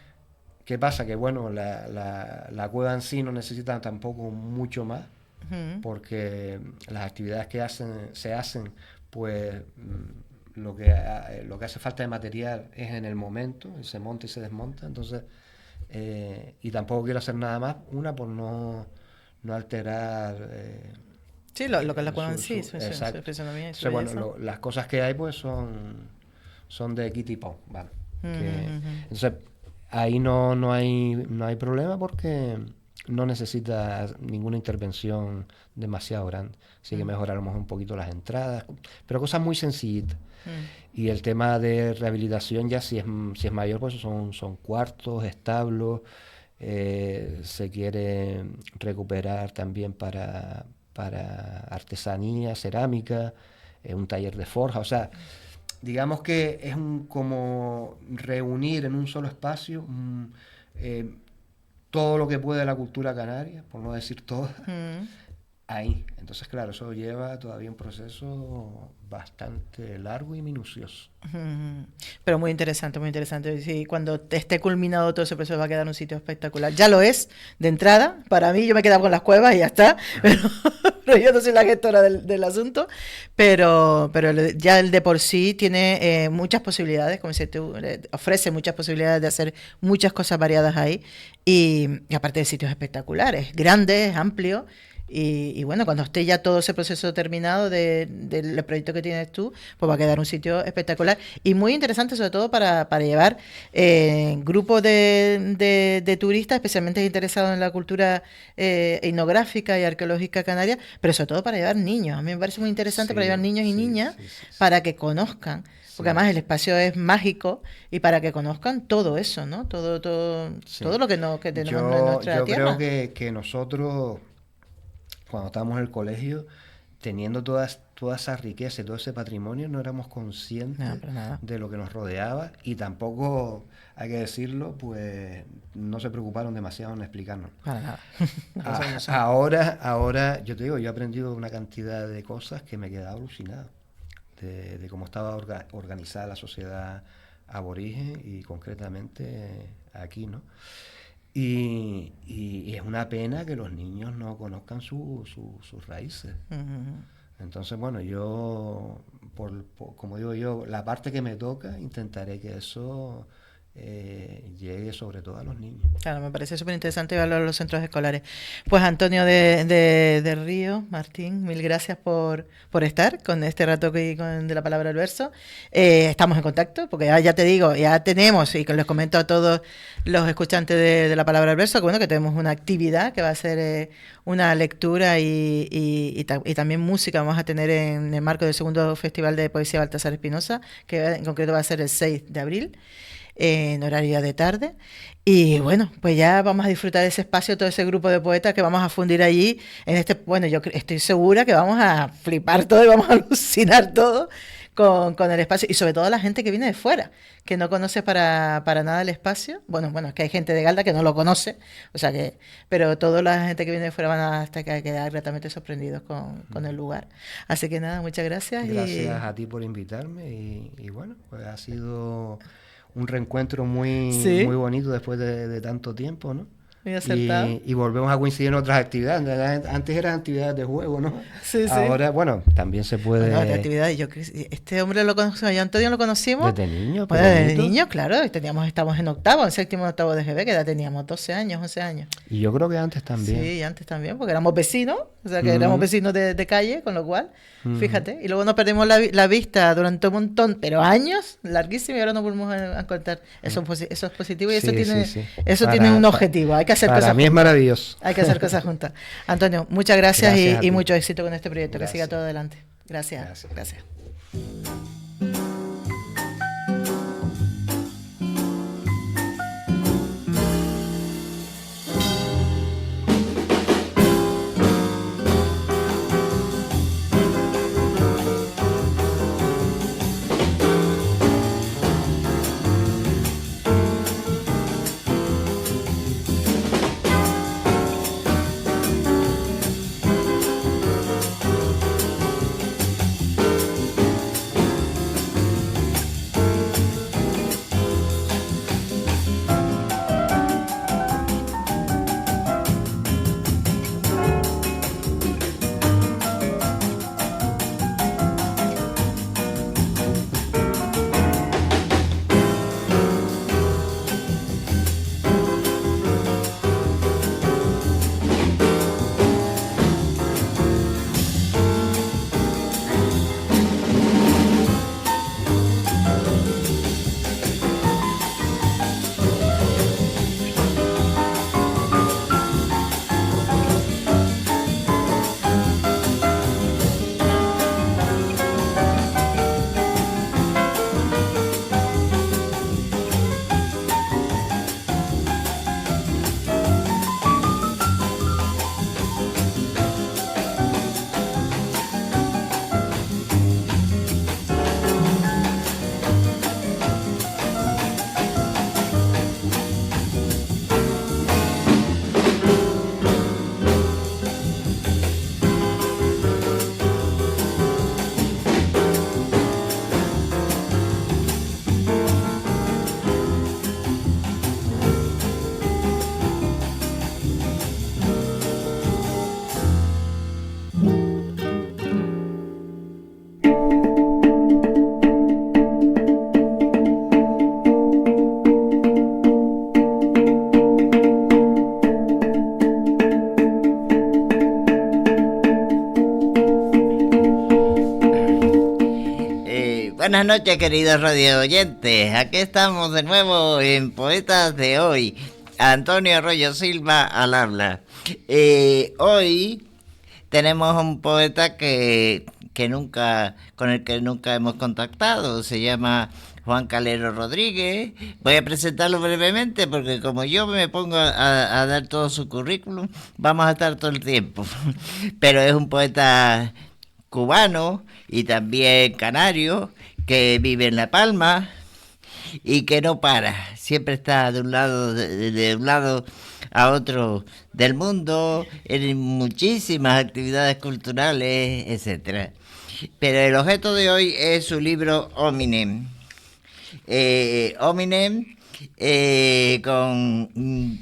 ¿Qué pasa? Que bueno, la cueva en sí no necesita tampoco mucho más,
mm,
porque las actividades que se hacen, pues lo que hace falta de material es en el momento, y se monta y se desmonta, entonces, y tampoco quiero hacer nada más, por no alterar
sí, lo que es la cueva en sí, su
exacto.
fisonomía y su
Entonces, bueno,
belleza.
las cosas que hay pues son de Kitty Pong, ¿vale?
Mm,
Entonces, ahí no hay problema porque no necesita ninguna intervención demasiado grande. Sí que
mm,
mejoraremos un poquito las entradas, pero cosas muy sencillitas.
mm,
Y el tema de rehabilitación ya si es mayor, pues son cuartos, establos, se quiere recuperar también para artesanía, cerámica, un taller de forja, o sea, digamos que es como reunir en un solo espacio eh, todo lo que puede la cultura canaria, por no decir toda,
mm.
ahí. Entonces, claro, eso lleva todavía un proceso bastante largo y minucioso.
Ujú. Pero muy interesante, muy interesante. Sí, cuando esté culminado todo ese proceso va a quedar un sitio espectacular. Ya lo es, de entrada. Para mí, yo me he quedado con las cuevas y ya está. Pero yo no soy la gestora del asunto. Pero ya el de por sí tiene muchas posibilidades, como dices tú, ofrece muchas posibilidades de hacer muchas cosas variadas ahí. Y aparte de sitios espectaculares, grandes, amplios. Y bueno, cuando esté ya todo ese proceso terminado del proyecto que tienes tú, pues va a quedar un sitio espectacular y muy interesante, sobre todo para llevar grupos de turistas, especialmente interesados en la cultura etnográfica y arqueológica canaria, pero sobre todo para llevar niños. A mí me parece muy interesante para llevar
Sí,
niños y
sí,
niñas
sí, sí, sí.
para que conozcan, porque
Sí,
además el espacio es mágico y para que conozcan todo eso, ¿no? Todo
sí.
lo que tenemos en
Yo,
nuestra
yo creo
tierra.
que nosotros, cuando estábamos en el colegio, teniendo toda esa riqueza y todo ese patrimonio, no éramos
No,
conscientes
pero nada,
de lo que nos rodeaba y tampoco, hay que decirlo, pues no se preocuparon demasiado en explicarnos.
para nada. Las cosas como son.
Ahora, yo te digo, yo he aprendido una cantidad de cosas que me he quedado alucinado, de cómo estaba organizada la sociedad aborigen y concretamente aquí, ¿no? Y es una pena que los niños no conozcan sus raíces.
Ujú.
Entonces, bueno, yo, como digo yo, la parte que me toca, intentaré que eso llegue sobre todo a los niños.
Claro, me parece súper interesante evaluar los centros escolares. Pues Antonio de Río, Martín, mil gracias por estar con este rato de la palabra al verso. Estamos en contacto, porque ya te digo, ya tenemos, y que les comento a todos los escuchantes de la palabra al verso, que bueno, que tenemos una actividad que va a ser una lectura y también música. Vamos a tener en el marco del segundo Festival de Poesía Baltasar Espinosa, que en concreto va a ser el 6 de abril. En horario de tarde. Y bueno, pues ya vamos a disfrutar de ese espacio, todo ese grupo de poetas que vamos a fundir allí en este, bueno, yo estoy segura que vamos a flipar todo y vamos a alucinar todo con el espacio, y sobre todo la gente que viene de fuera, que no conoce para nada el espacio. Bueno, es que hay gente de Galda que no lo conoce, o sea que, pero toda la gente que viene de fuera van a hasta quedar gratamente sorprendidos con el lugar. Así que nada, muchas gracias.
Gracias a ti por invitarme y bueno, pues ha sido un reencuentro muy,
¿Sí?
muy bonito después de tanto tiempo, ¿no?
Muy acertado.
Y volvemos a coincidir en otras actividades. Antes eran actividades de juego, ¿no?
Sí, sí.
Ahora, bueno, también se puede...
Bueno, de actividades. Este hombre lo conocemos, yo Antonio lo conocimos.
Desde niño,
bueno, desde niño, claro. Estamos en octavo, en séptimo, octavo de GB, que ya teníamos 12 años, 11 años.
Y yo creo que antes también.
Sí, antes también, porque éramos vecinos, o sea que éramos vecinos de calle, con lo cual, fíjate. Y luego nos perdimos la vista durante un montón, pero años, larguísimos, y ahora nos volvemos a encontrar. Eso es positivo y eso tiene un objetivo. Hay que hacer cosas
juntas. Para mí es maravilloso.
Hay que hacer cosas juntas. Antonio, muchas gracias y mucho éxito con este proyecto. Gracias. Que siga todo adelante. Gracias.
Buenas noches, queridos radio oyentes. Aquí estamos de nuevo en Poetas de Hoy. Antonio Arroyo Silva al habla. Hoy tenemos un poeta con el que nunca hemos contactado. Se llama Juan Calero Rodríguez. Voy a presentarlo brevemente porque como yo me pongo a dar todo su currículum, vamos a estar todo el tiempo. Pero es un poeta cubano y también canario, que vive en La Palma y que no para, siempre está de un lado a otro del mundo, en muchísimas actividades culturales, etcétera. Pero el objeto de hoy es su libro Hominem. Hominem,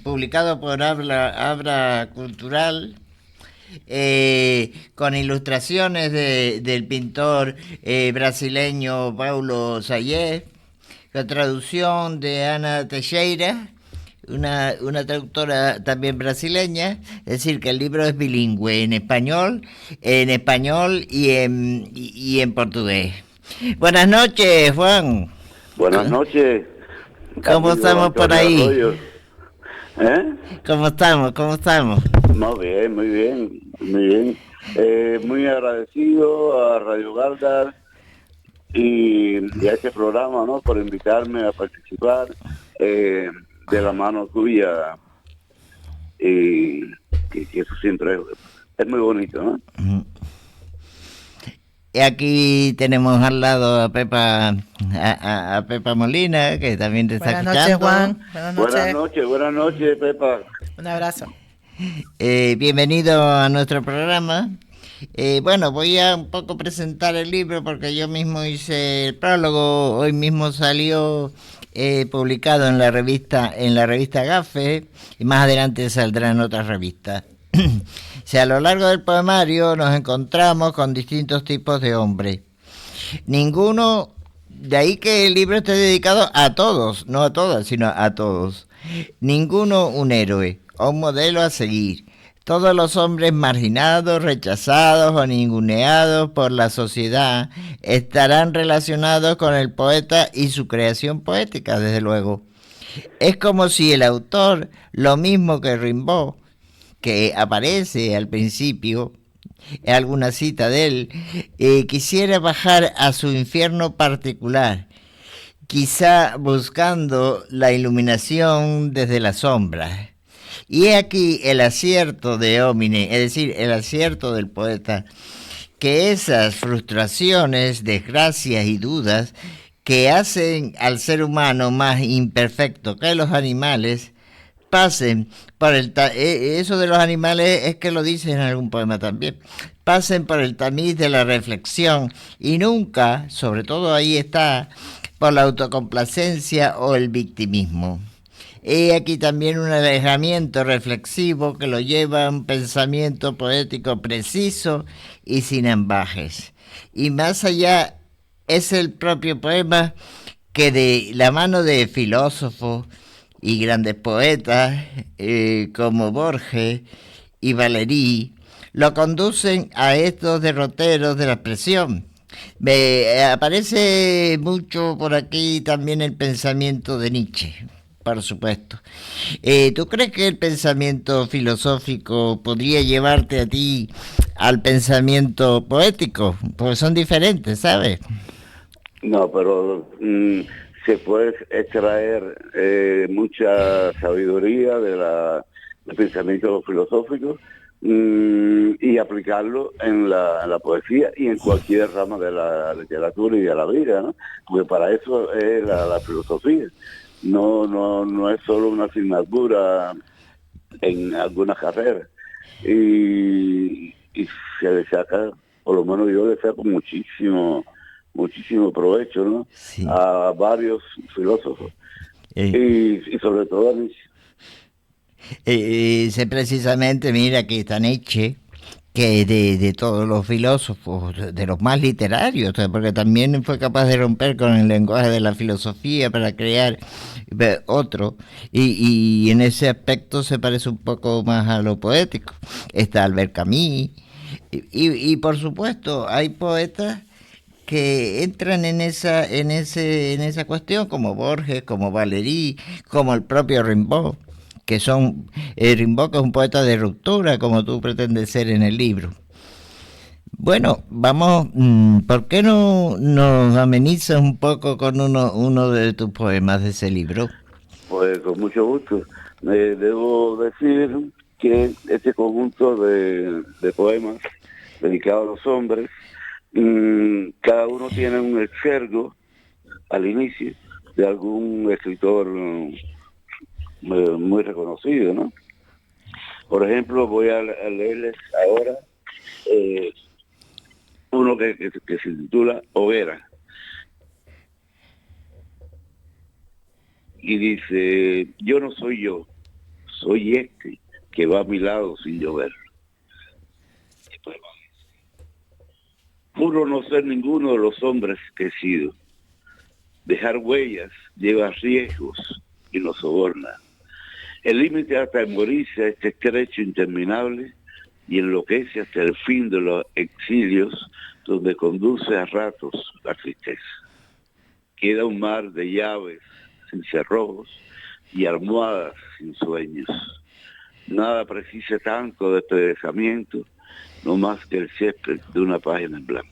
publicado por Abra Cultural, con ilustraciones del pintor brasileño Paulo Sayé, con traducción de Ana Teixeira, una traductora también brasileña. Es decir, que el libro es bilingüe en español y en portugués. Buenas noches, Juan.
Buenas noches.
¿Cómo estamos por ahí?
Arroyo.
¿Cómo estamos?
Muy bien. Muy agradecido a Radio Galdar y a este programa, ¿no? Por invitarme a participar de la mano tuya. Y que eso siempre es muy bonito, ¿no?
Y aquí tenemos al lado a Pepa Molina, que también te está escuchando.
Buenas noches, Juan.
Buenas noches, Pepa.
Un abrazo.
Bienvenido a nuestro programa. Bueno, voy a un poco presentar el libro porque yo mismo hice el prólogo. Hoy mismo salió publicado en la revista Gafe, y más adelante saldrá en otras revistas. O sea, a lo largo del poemario nos encontramos con distintos tipos de hombres. Ninguno, de ahí que el libro esté dedicado a todos, no a todas, sino a todos. Ninguno un héroe o un modelo a seguir. Todos los hombres marginados, rechazados o ninguneados por la sociedad estarán relacionados con el poeta y su creación poética, desde luego. Es como si el autor, lo mismo que Rimbaud, que aparece al principio, en alguna cita de él, quisiera bajar a su infierno particular, quizá buscando la iluminación desde las sombras. Y he aquí el acierto de Homine, es decir, el acierto del poeta, que esas frustraciones, desgracias y dudas que hacen al ser humano más imperfecto que los animales, pasen por eso de los animales es que lo dice en algún poema también, pasen por el tamiz de la reflexión y nunca, sobre todo ahí está, por la autocomplacencia o el victimismo. He aquí también un alejamiento reflexivo que lo lleva a un pensamiento poético preciso y sin ambajes. Y más allá es el propio poema que de la mano de filósofos y grandes poetas como Borges y Valéry lo conducen a estos derroteros de la expresión. Aparece mucho por aquí también el pensamiento de Nietzsche, por supuesto. ¿Tú crees que el pensamiento filosófico podría llevarte a ti al pensamiento poético? Porque son diferentes, ¿sabes?
No, pero se puede extraer mucha sabiduría del pensamiento filosófico y aplicarlo en la poesía y en cualquier rama de la literatura y de la vida, ¿no? Porque para eso es la filosofía. No es solo una asignatura en algunas carreras. Y se le saca, por lo menos yo le saco muchísimo provecho, ¿no?
Sí.
A varios filósofos. Y sobre todo a Nietzsche.
Sé precisamente, mira, que está Nietzsche, que de todos los filósofos, de los más literarios, porque también fue capaz de romper con el lenguaje de la filosofía para crear otro, y en ese aspecto se parece un poco más a lo poético. Está Albert Camus, y por supuesto hay poetas que entran en esa cuestión, como Borges, como Valéry, como el propio Rimbaud, que son Rimbaud, que es un poeta de ruptura, como tú pretendes ser en el libro. Bueno, vamos, ¿por qué no nos amenizas un poco con uno de tus poemas de ese libro?
Pues con mucho gusto. Debo decir que este conjunto de poemas dedicados a los hombres, cada uno tiene un exergo al inicio de algún escritor muy reconocido, ¿no? Por ejemplo, voy a leerles ahora uno que se titula Hoguera. y dice, yo no soy yo, soy este que va a mi lado sin llover. Juro no ser ninguno de los hombres que he sido. Dejar huellas lleva riesgos y nos soborna. El límite hasta el morirse a este estrecho interminable y enloquece hasta el fin de los exilios donde conduce a ratos la tristeza. Queda un mar de llaves sin cerrojos y almohadas sin sueños. Nada precisa tanto de pensamiento, no más que el césped de una página en blanco.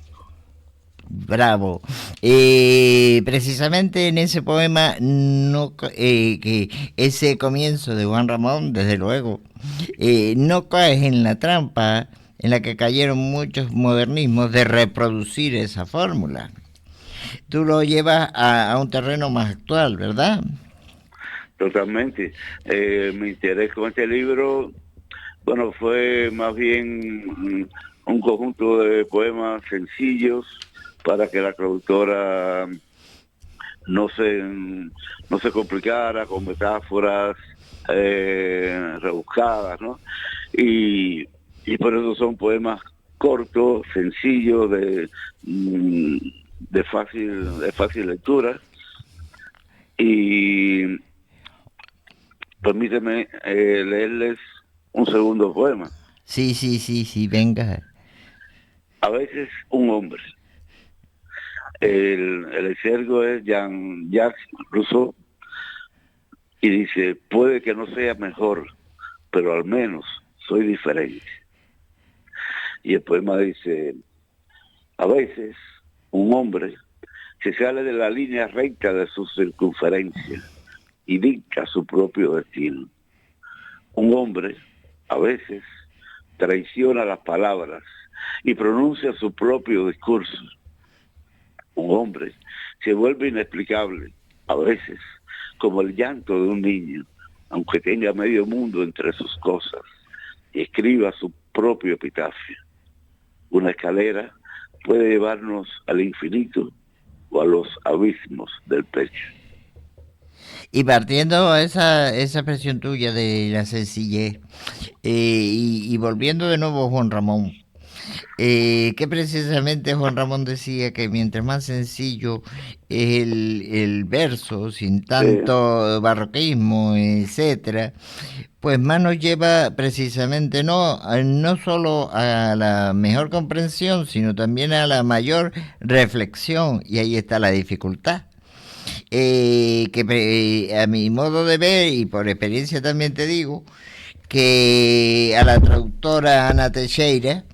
Bravo. Precisamente en ese poema, que ese comienzo de Juan Ramón, desde luego, no caes en la trampa en la que cayeron muchos modernismos de reproducir esa fórmula. Tú lo llevas a un terreno más actual, ¿verdad?
Totalmente. Mi interés con este libro, bueno, fue más bien un conjunto de poemas sencillos para que la traductora no se complicara con metáforas rebuscadas, ¿no? Y por eso son poemas cortos, sencillos, de fácil lectura. Y permíteme leerles un segundo poema.
Sí, venga.
A veces un hombre. El exergo es Jean-Jacques Rousseau y dice, puede que no sea mejor, pero al menos soy diferente. Y el poema dice, a veces un hombre se sale de la línea recta de su circunferencia y dicta su propio destino. Un hombre, a veces, traiciona las palabras y pronuncia su propio discurso. Un hombre se vuelve inexplicable, a veces, como el llanto de un niño, aunque tenga medio mundo entre sus cosas, y escriba su propio epitafio. Una escalera puede llevarnos al infinito o a los abismos del pecho.
Y partiendo esa expresión tuya de la sencillez, y volviendo de nuevo a Juan Ramón, que precisamente Juan Ramón decía que mientras más sencillo es el verso, sin tanto barroquismo, etcétera, pues más nos lleva precisamente no solo a la mejor comprensión, sino también a la mayor reflexión, y ahí está la dificultad. A mi modo de ver, y por experiencia también te digo, que a la traductora Ana Teixeira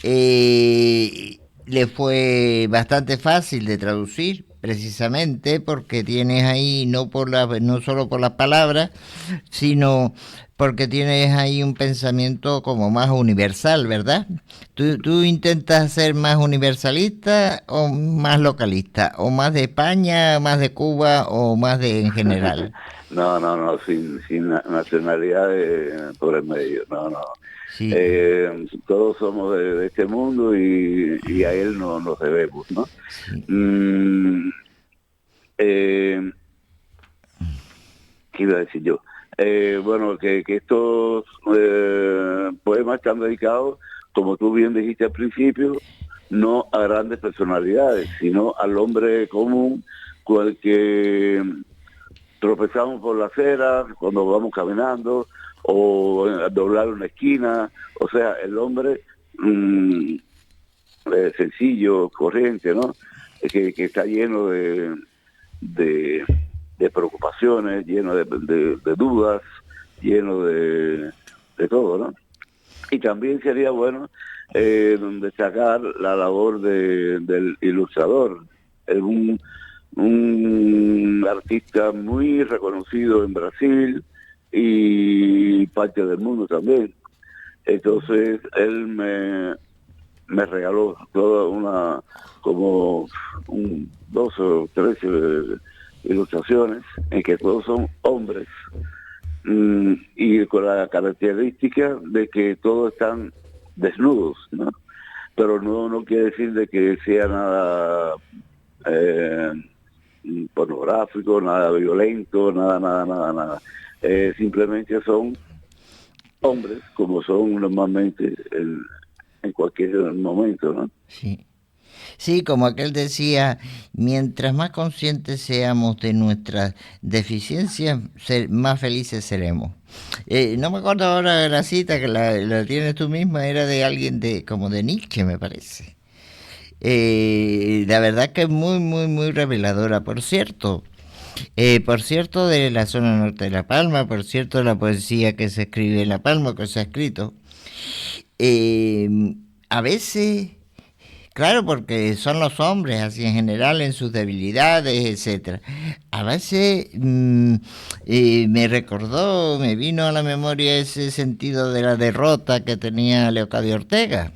le fue bastante fácil de traducir, precisamente porque tienes ahí no solo por las palabras, sino porque tienes ahí un pensamiento como más universal, ¿verdad? ¿Tú intentas ser más universalista o más localista? ¿O más de España, más de Cuba o más de en general?
No, sin nacionalidad por el medio, no.
Sí.
Todos somos de este mundo y a él nos debemos, ¿no?
Sí.
¿Qué iba a decir yo? Bueno, que estos poemas están dedicados, como tú bien dijiste al principio, no a grandes personalidades, sino al hombre común, con el que tropezamos por la acera cuando vamos caminando, o doblar una esquina, o sea, el hombre sencillo, corriente, ¿no? Que está lleno de preocupaciones, lleno de dudas, lleno de todo, ¿no? Y también sería bueno destacar la labor del ilustrador, un artista muy reconocido en Brasil y parte del mundo también. Entonces él me regaló toda como 12 o 13 ilustraciones en que todos son hombres y con la característica de que todos están desnudos, ¿no? Pero no quiere decir de que sea nada pornográfico, nada violento, nada. Simplemente son hombres como son normalmente en cualquier momento, ¿no?
Sí. Sí, como aquel decía, mientras más conscientes seamos de nuestras deficiencias, más felices seremos. No me acuerdo ahora de la cita, que la tienes tú misma, era de alguien como de Nietzsche, me parece. La verdad que es muy reveladora. Por cierto, de la zona norte de La Palma, por cierto, de la poesía que se escribe en La Palma, que se ha escrito, a veces... Claro, porque son los hombres, así en general, en sus debilidades, etcétera. A veces me vino a la memoria ese sentido de la derrota que tenía Leocadio Ortega,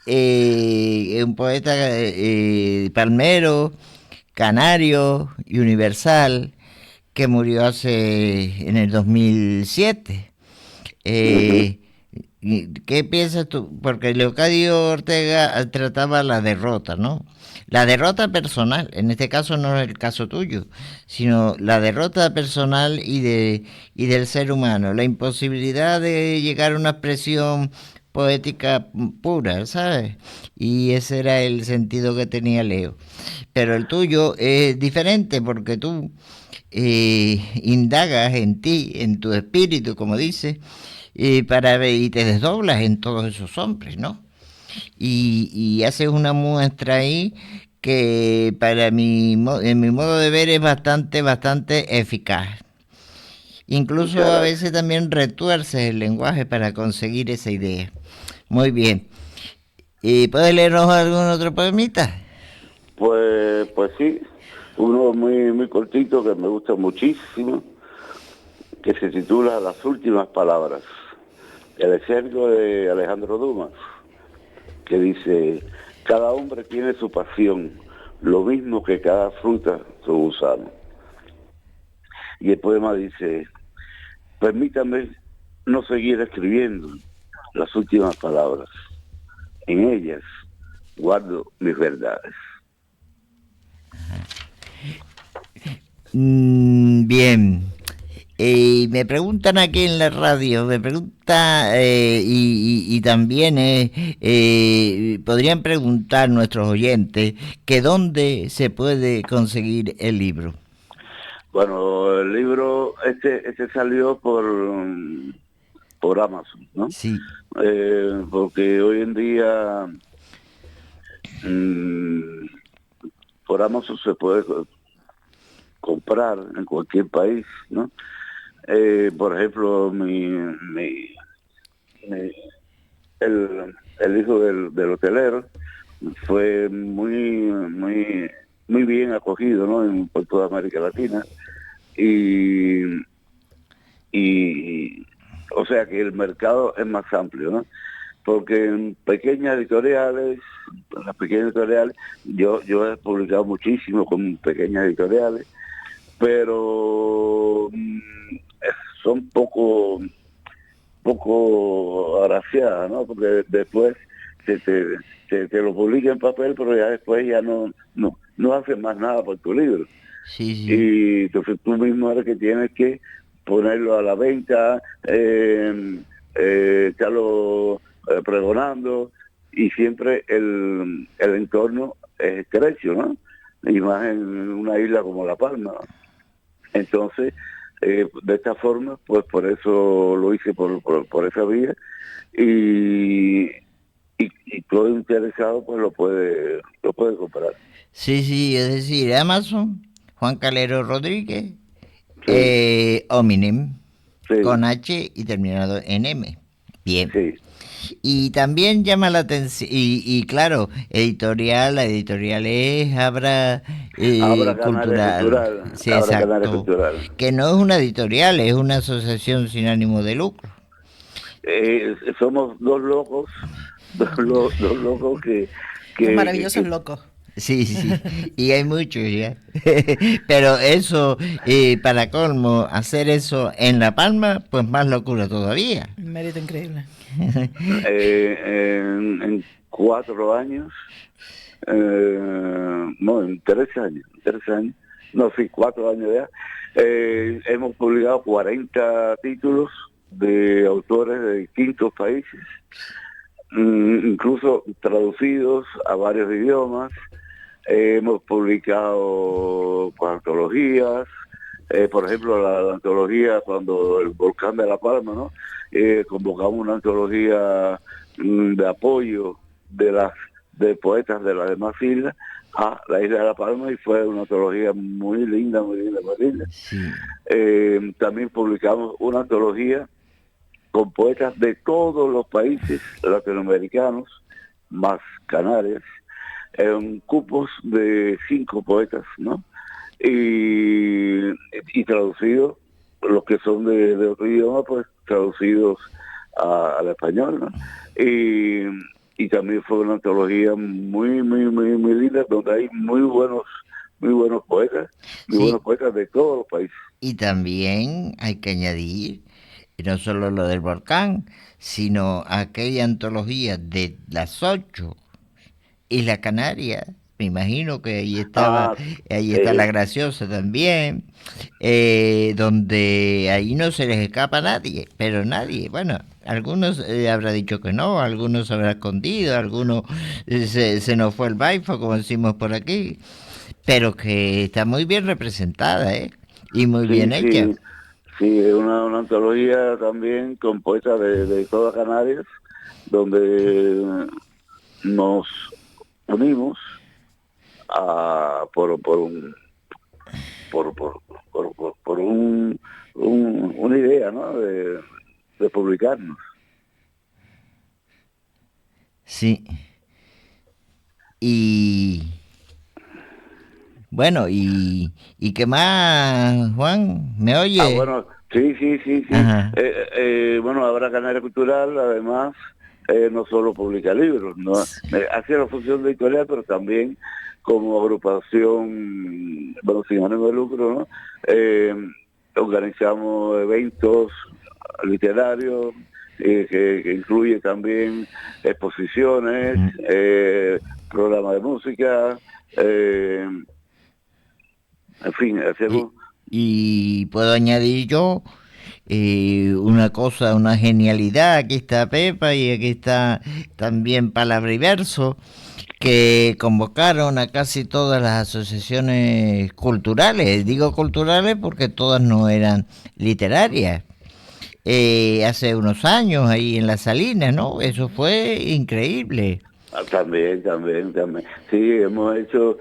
un poeta palmero, canario y universal, que murió en el 2007. ¿Qué piensas tú? Porque Leocadio Ortega trataba la derrota, ¿no? La derrota personal, en este caso no es el caso tuyo, sino la derrota personal y del ser humano, la imposibilidad de llegar a una expresión poética pura, ¿sabes? Y ese era el sentido que tenía Leo. Pero el tuyo es diferente porque tú indagas en ti, en tu espíritu, como dices, y te desdoblas en todos esos hombres, ¿no? Y haces una muestra ahí que en mi modo de ver es bastante eficaz. Incluso a veces también retuerces el lenguaje para conseguir esa idea. Muy bien. ¿Y puedes leernos algún otro poemita?
Pues sí, uno muy cortito que me gusta muchísimo, que se titula Las últimas palabras. El ejemplo de Alejandro Dumas, que dice: cada hombre tiene su pasión, lo mismo que cada fruta su gusano. Y el poema dice: permítame no seguir escribiendo las últimas palabras. En ellas guardo mis verdades.
Bien. Me preguntan aquí en la radio, y también podrían preguntar nuestros oyentes que dónde se puede conseguir el libro.
Bueno, el libro este salió por Amazon, ¿no?
Sí.
Porque hoy en día por Amazon se puede comprar en cualquier país, ¿no? Por ejemplo, el hijo del hotelero fue muy bien acogido, ¿no? Por toda América Latina y o sea que el mercado es más amplio, ¿no? Porque en las pequeñas editoriales, yo he publicado muchísimo con pequeñas editoriales, pero son poco agraciadas, ¿no? Porque después te lo publica en papel, pero ya después ya no hacen más nada por tu libro.
Sí.
Y entonces tú mismo eres que tienes que ponerlo a la venta, estarlo pregonando, y siempre el entorno es estrecho, ¿no? Y más en una isla como La Palma. Entonces, de esta forma, pues por eso lo hice por esa vía, y todo interesado pues lo puede comprar.
Sí, es decir, Amazon, Juan Calero Rodríguez,
Sí.
Hominem,
Sí.
con H y terminado en M. Bien.
Sí.
Y también llama la atención, y claro, la editorial es Abra Cultural. Sí, exacto. Que no es una editorial, es una asociación sin ánimo de lucro.
Somos dos locos que
Los maravillosos locos.
Sí, y hay muchos ya. Pero eso, para colmo, hacer eso en La Palma, pues más locura todavía.
Un mérito increíble.
En 4 años no, en 13 años, no, sí, 4 años ya, hemos publicado 40 títulos de autores de distintos países, incluso traducidos a varios idiomas. Hemos publicado pues, antologías, por ejemplo, la antología cuando el volcán de La Palma, ¿no? Convocamos una antología de apoyo de poetas de las demás islas a la isla de La Palma, y fue una antología muy linda, muy linda, muy linda.
Sí.
También publicamos una antología con poetas de todos los países latinoamericanos, más Canarias, en cupos de 5 poetas, ¿no? Y traducidos, los que son de otro idioma, pues traducidos al español, ¿no? Y también fue una antología muy, muy, muy, muy linda, donde hay muy buenos poetas, muy buenos poetas de todos los países.
Y también hay que añadir, no solo lo del volcán, sino aquella antología de las 8 Islas Canarias. Me imagino que ahí estaba, ahí está la Graciosa también, donde ahí no se les escapa a nadie, pero nadie. Bueno, algunos habrá dicho que no, algunos habrá escondido, algunos se nos fue el baifo, como decimos por aquí, pero que está muy bien representada, y muy bien hecha.
Sí, es una antología también con poetas de todas Canarias, donde nos unimos por una idea, ¿no? de publicarnos.
Sí. Y bueno, y qué más, Juan, ¿me oye?
Bueno, sí. Bueno, Abra Canaria Cultural, además, no solo publica libros, ¿no? Hace la función de editorial, pero también como agrupación, bueno, sin ánimo de lucro, ¿no? Organizamos eventos literarios, que incluye también exposiciones, programas de música, en fin, hacemos...
Y puedo añadir yo una cosa, una genialidad. Aquí está Pepa y aquí está también Palabra y Verso, que convocaron a casi todas las asociaciones culturales. Digo culturales porque todas no eran literarias. Hace unos años ahí en Las Salinas, ¿no? Eso fue increíble.
También. Sí, hemos hecho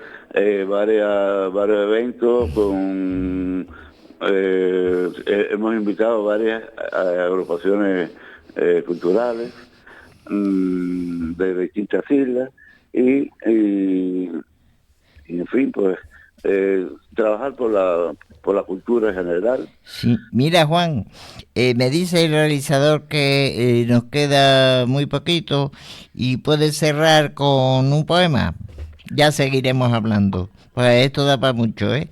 varios eventos hemos invitado varias agrupaciones culturales de distintas islas y en fin, pues trabajar por la cultura en general.
Sí. Mira, Juan, me dice el realizador que nos queda muy poquito y puede cerrar con un poema. Ya seguiremos hablando. Pues esto da para mucho, ¿eh?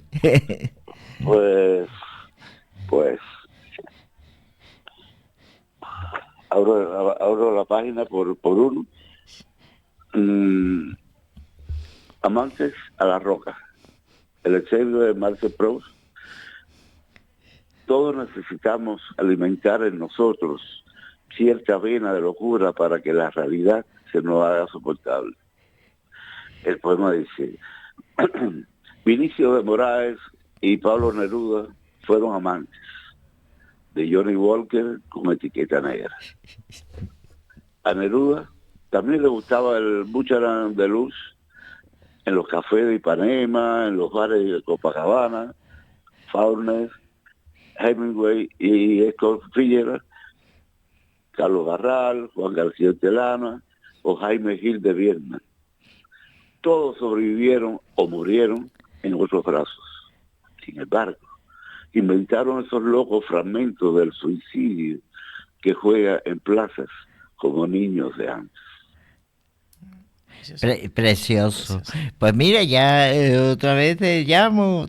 Pues abro la página por uno. Amantes a la roca. El exilio de Marcel Proust. Todos necesitamos alimentar en nosotros cierta vena de locura para que la realidad se nos haga soportable. El poema dice: Vinicio de Moraes y Pablo Neruda fueron amantes de Johnny Walker con etiqueta negra. A Neruda también le gustaba el Buchanan de Luz en los cafés de Ipanema, en los bares de Copacabana, Faulkner, Hemingway y Héctor Figueroa, Carlos Barral, Juan García Hortelana o Jaime Gil de Viedma. Todos sobrevivieron o murieron en otros brazos. Sin embargo, inventaron esos locos fragmentos del suicidio que juega en plazas como niños de antes.
Precioso. Pues mira, ya otra vez te llama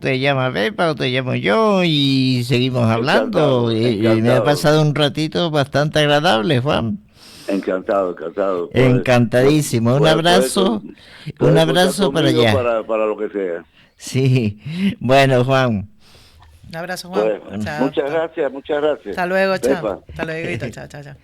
Pepa o te llamo yo y seguimos hablando.
Encantado.
Me ha pasado un ratito bastante agradable, Juan.
Encantado.
Encantadísimo. Un abrazo para allá.
Para lo que sea.
Sí. Bueno, Juan.
Un abrazo, Juan.
Pues,
Chao.
muchas gracias.
Hasta luego, chao.
Pepa.
Hasta luego, chao.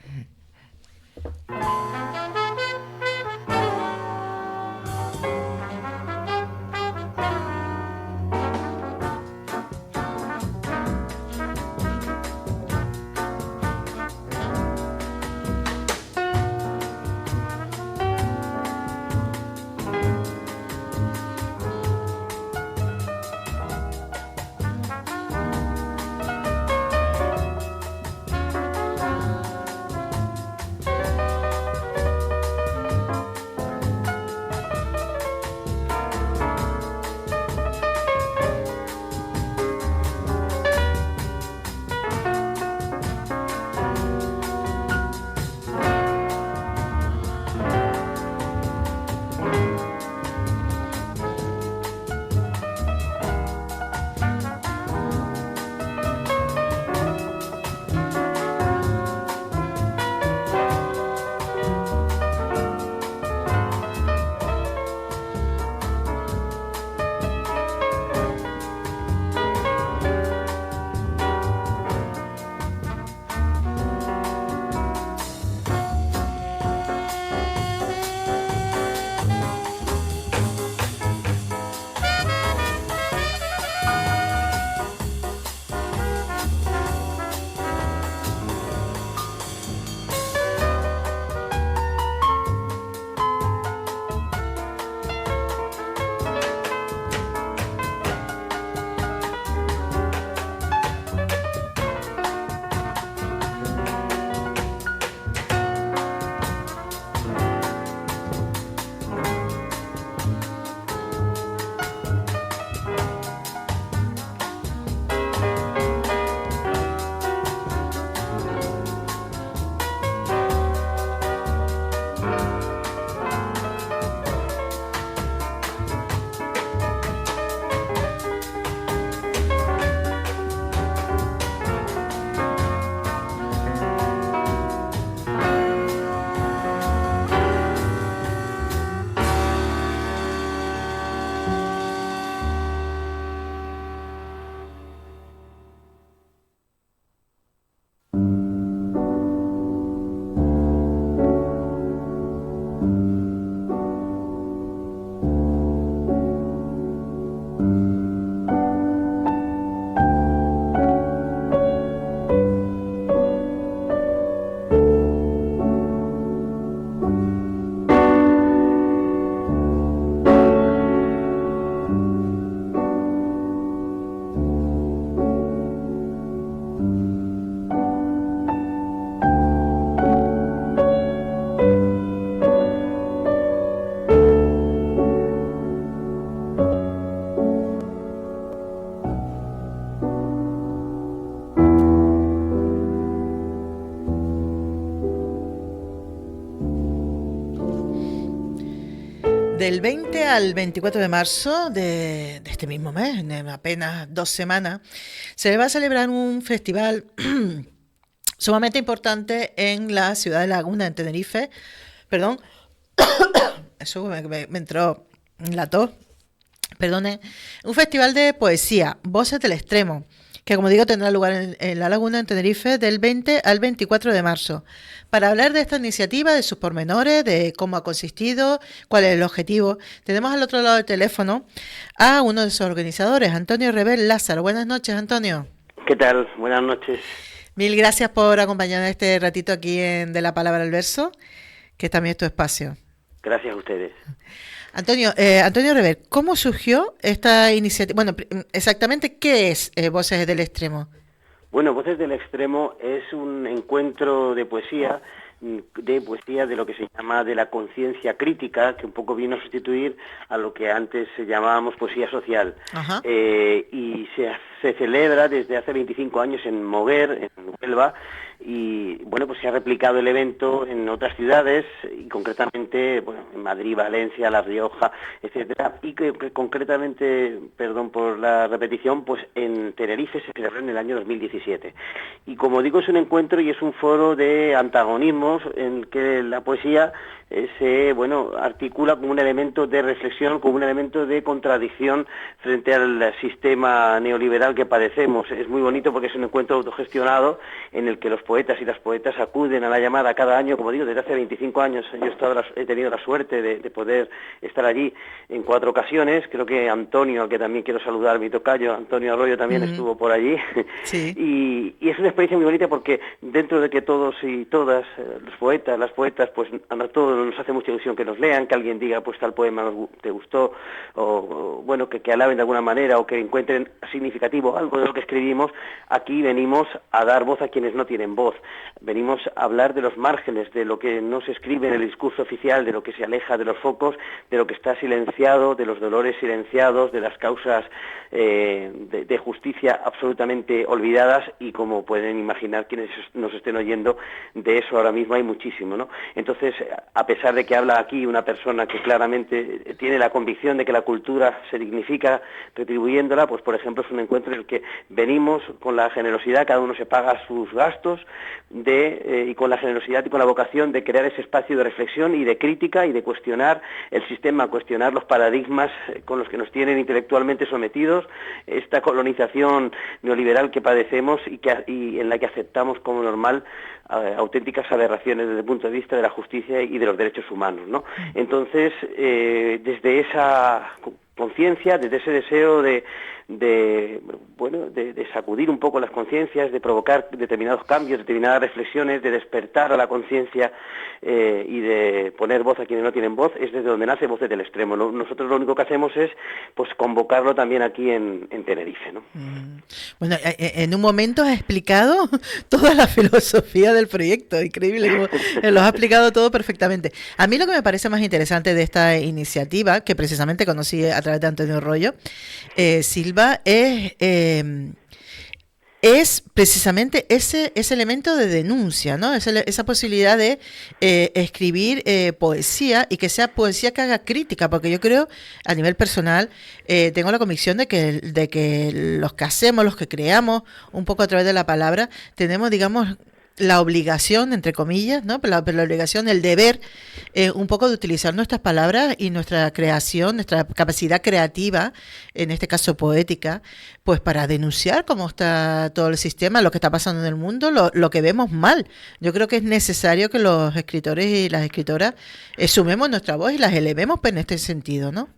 Del 20 al 24 de marzo de este mismo mes, en apenas 2 semanas, se va a celebrar un festival sumamente importante en la ciudad de Laguna, en Tenerife. Perdón, eso me entró la tos. Perdone. Un festival de poesía, Voces del Extremo, que como digo tendrá lugar en La Laguna, en Tenerife, del 20 al 24 de marzo. Para hablar de esta iniciativa, de sus pormenores, de cómo ha consistido, cuál es el objetivo, tenemos al otro lado del teléfono a uno de sus organizadores, Antonio Rebel Lázaro. Buenas noches, Antonio.
¿Qué tal? Buenas noches.
Mil gracias por acompañarnos este ratito aquí en De la Palabra al Verso, que también es tu espacio.
Gracias a ustedes.
Antonio Rebel, ¿cómo surgió esta iniciativa? Bueno, exactamente, ¿qué es Voces del Extremo?
Bueno, Voces del Extremo es un encuentro de poesía de lo que se llama de la conciencia crítica, que un poco vino a sustituir a lo que antes llamábamos poesía social. Y se celebra desde hace 25 años en Moguer, en Huelva, y bueno, pues se ha replicado el evento en otras ciudades y concretamente, bueno, en Madrid, Valencia, La Rioja, etcétera, y que concretamente, perdón por la repetición, pues en Tenerife se celebró en el año 2017. Y como digo, es un encuentro y es un foro de antagonismos en el que la poesía se articula como un elemento de reflexión, como un elemento de contradicción frente al sistema neoliberal que padecemos. Es muy bonito porque es un encuentro autogestionado en el que los poetas y las poetas acuden a la llamada cada año, como digo, desde hace 25 años. Yo he tenido la suerte de poder estar allí en 4 ocasiones. Creo que Antonio, al que también quiero saludar, mi tocayo, Antonio Arroyo, también estuvo por allí. Sí. Y es una experiencia muy bonita porque dentro de que todos y todas, los poetas, las poetas, pues a todos nos hace mucha ilusión que nos lean, que alguien diga, pues tal poema te gustó, o bueno, que alaben de alguna manera, o que encuentren significativo algo de lo que escribimos. Aquí venimos a dar voz a quienes no tienen voz, venimos a hablar de los márgenes, de lo que no se escribe en el discurso oficial, de lo que se aleja de los focos, de lo que está silenciado, de los dolores silenciados, de las causas de justicia absolutamente olvidadas, y como pueden imaginar quienes nos estén oyendo, de eso ahora mismo hay muchísimo, ¿no? Entonces, a pesar de que habla aquí una persona que claramente tiene la convicción de que la cultura se dignifica retribuyéndola, pues por ejemplo es un encuentro en el que venimos con la generosidad, cada uno se paga sus gastos, y con la generosidad y con la vocación de crear ese espacio de reflexión y de crítica y de cuestionar el sistema, cuestionar los paradigmas con los que nos tienen intelectualmente sometidos, esta colonización neoliberal que padecemos y en la que aceptamos como normal auténticas aberraciones desde el punto de vista de la justicia y de los derechos humanos, ¿no? Entonces, desde esa conciencia, desde ese deseo de sacudir un poco las conciencias, de provocar determinados cambios, determinadas reflexiones, de despertar a la conciencia y de poner voz a quienes no tienen voz, es desde donde nace Voces del Extremo. Nosotros lo único que hacemos es pues convocarlo también aquí en Tenerife, ¿no?
Bueno, en un momento has explicado toda la filosofía del proyecto, increíble, como lo has explicado todo perfectamente. A mí lo que me parece más interesante de esta iniciativa, que precisamente conocí a través de Antonio Arroyo Silva, es precisamente ese elemento de denuncia, ¿no? Esa posibilidad de escribir poesía, y que sea poesía que haga crítica, porque yo creo, a nivel personal, tengo la convicción de que los que hacemos, los que creamos un poco a través de la palabra, tenemos, digamos, la obligación, entre comillas, ¿no? Pero la obligación, el deber, un poco de utilizar nuestras palabras y nuestra creación, nuestra capacidad creativa, en este caso poética, pues para denunciar cómo está todo el sistema, lo que está pasando en el mundo, lo que vemos mal. Yo creo que es necesario que los escritores y las escritoras sumemos nuestra voz y las elevemos en este sentido, ¿no?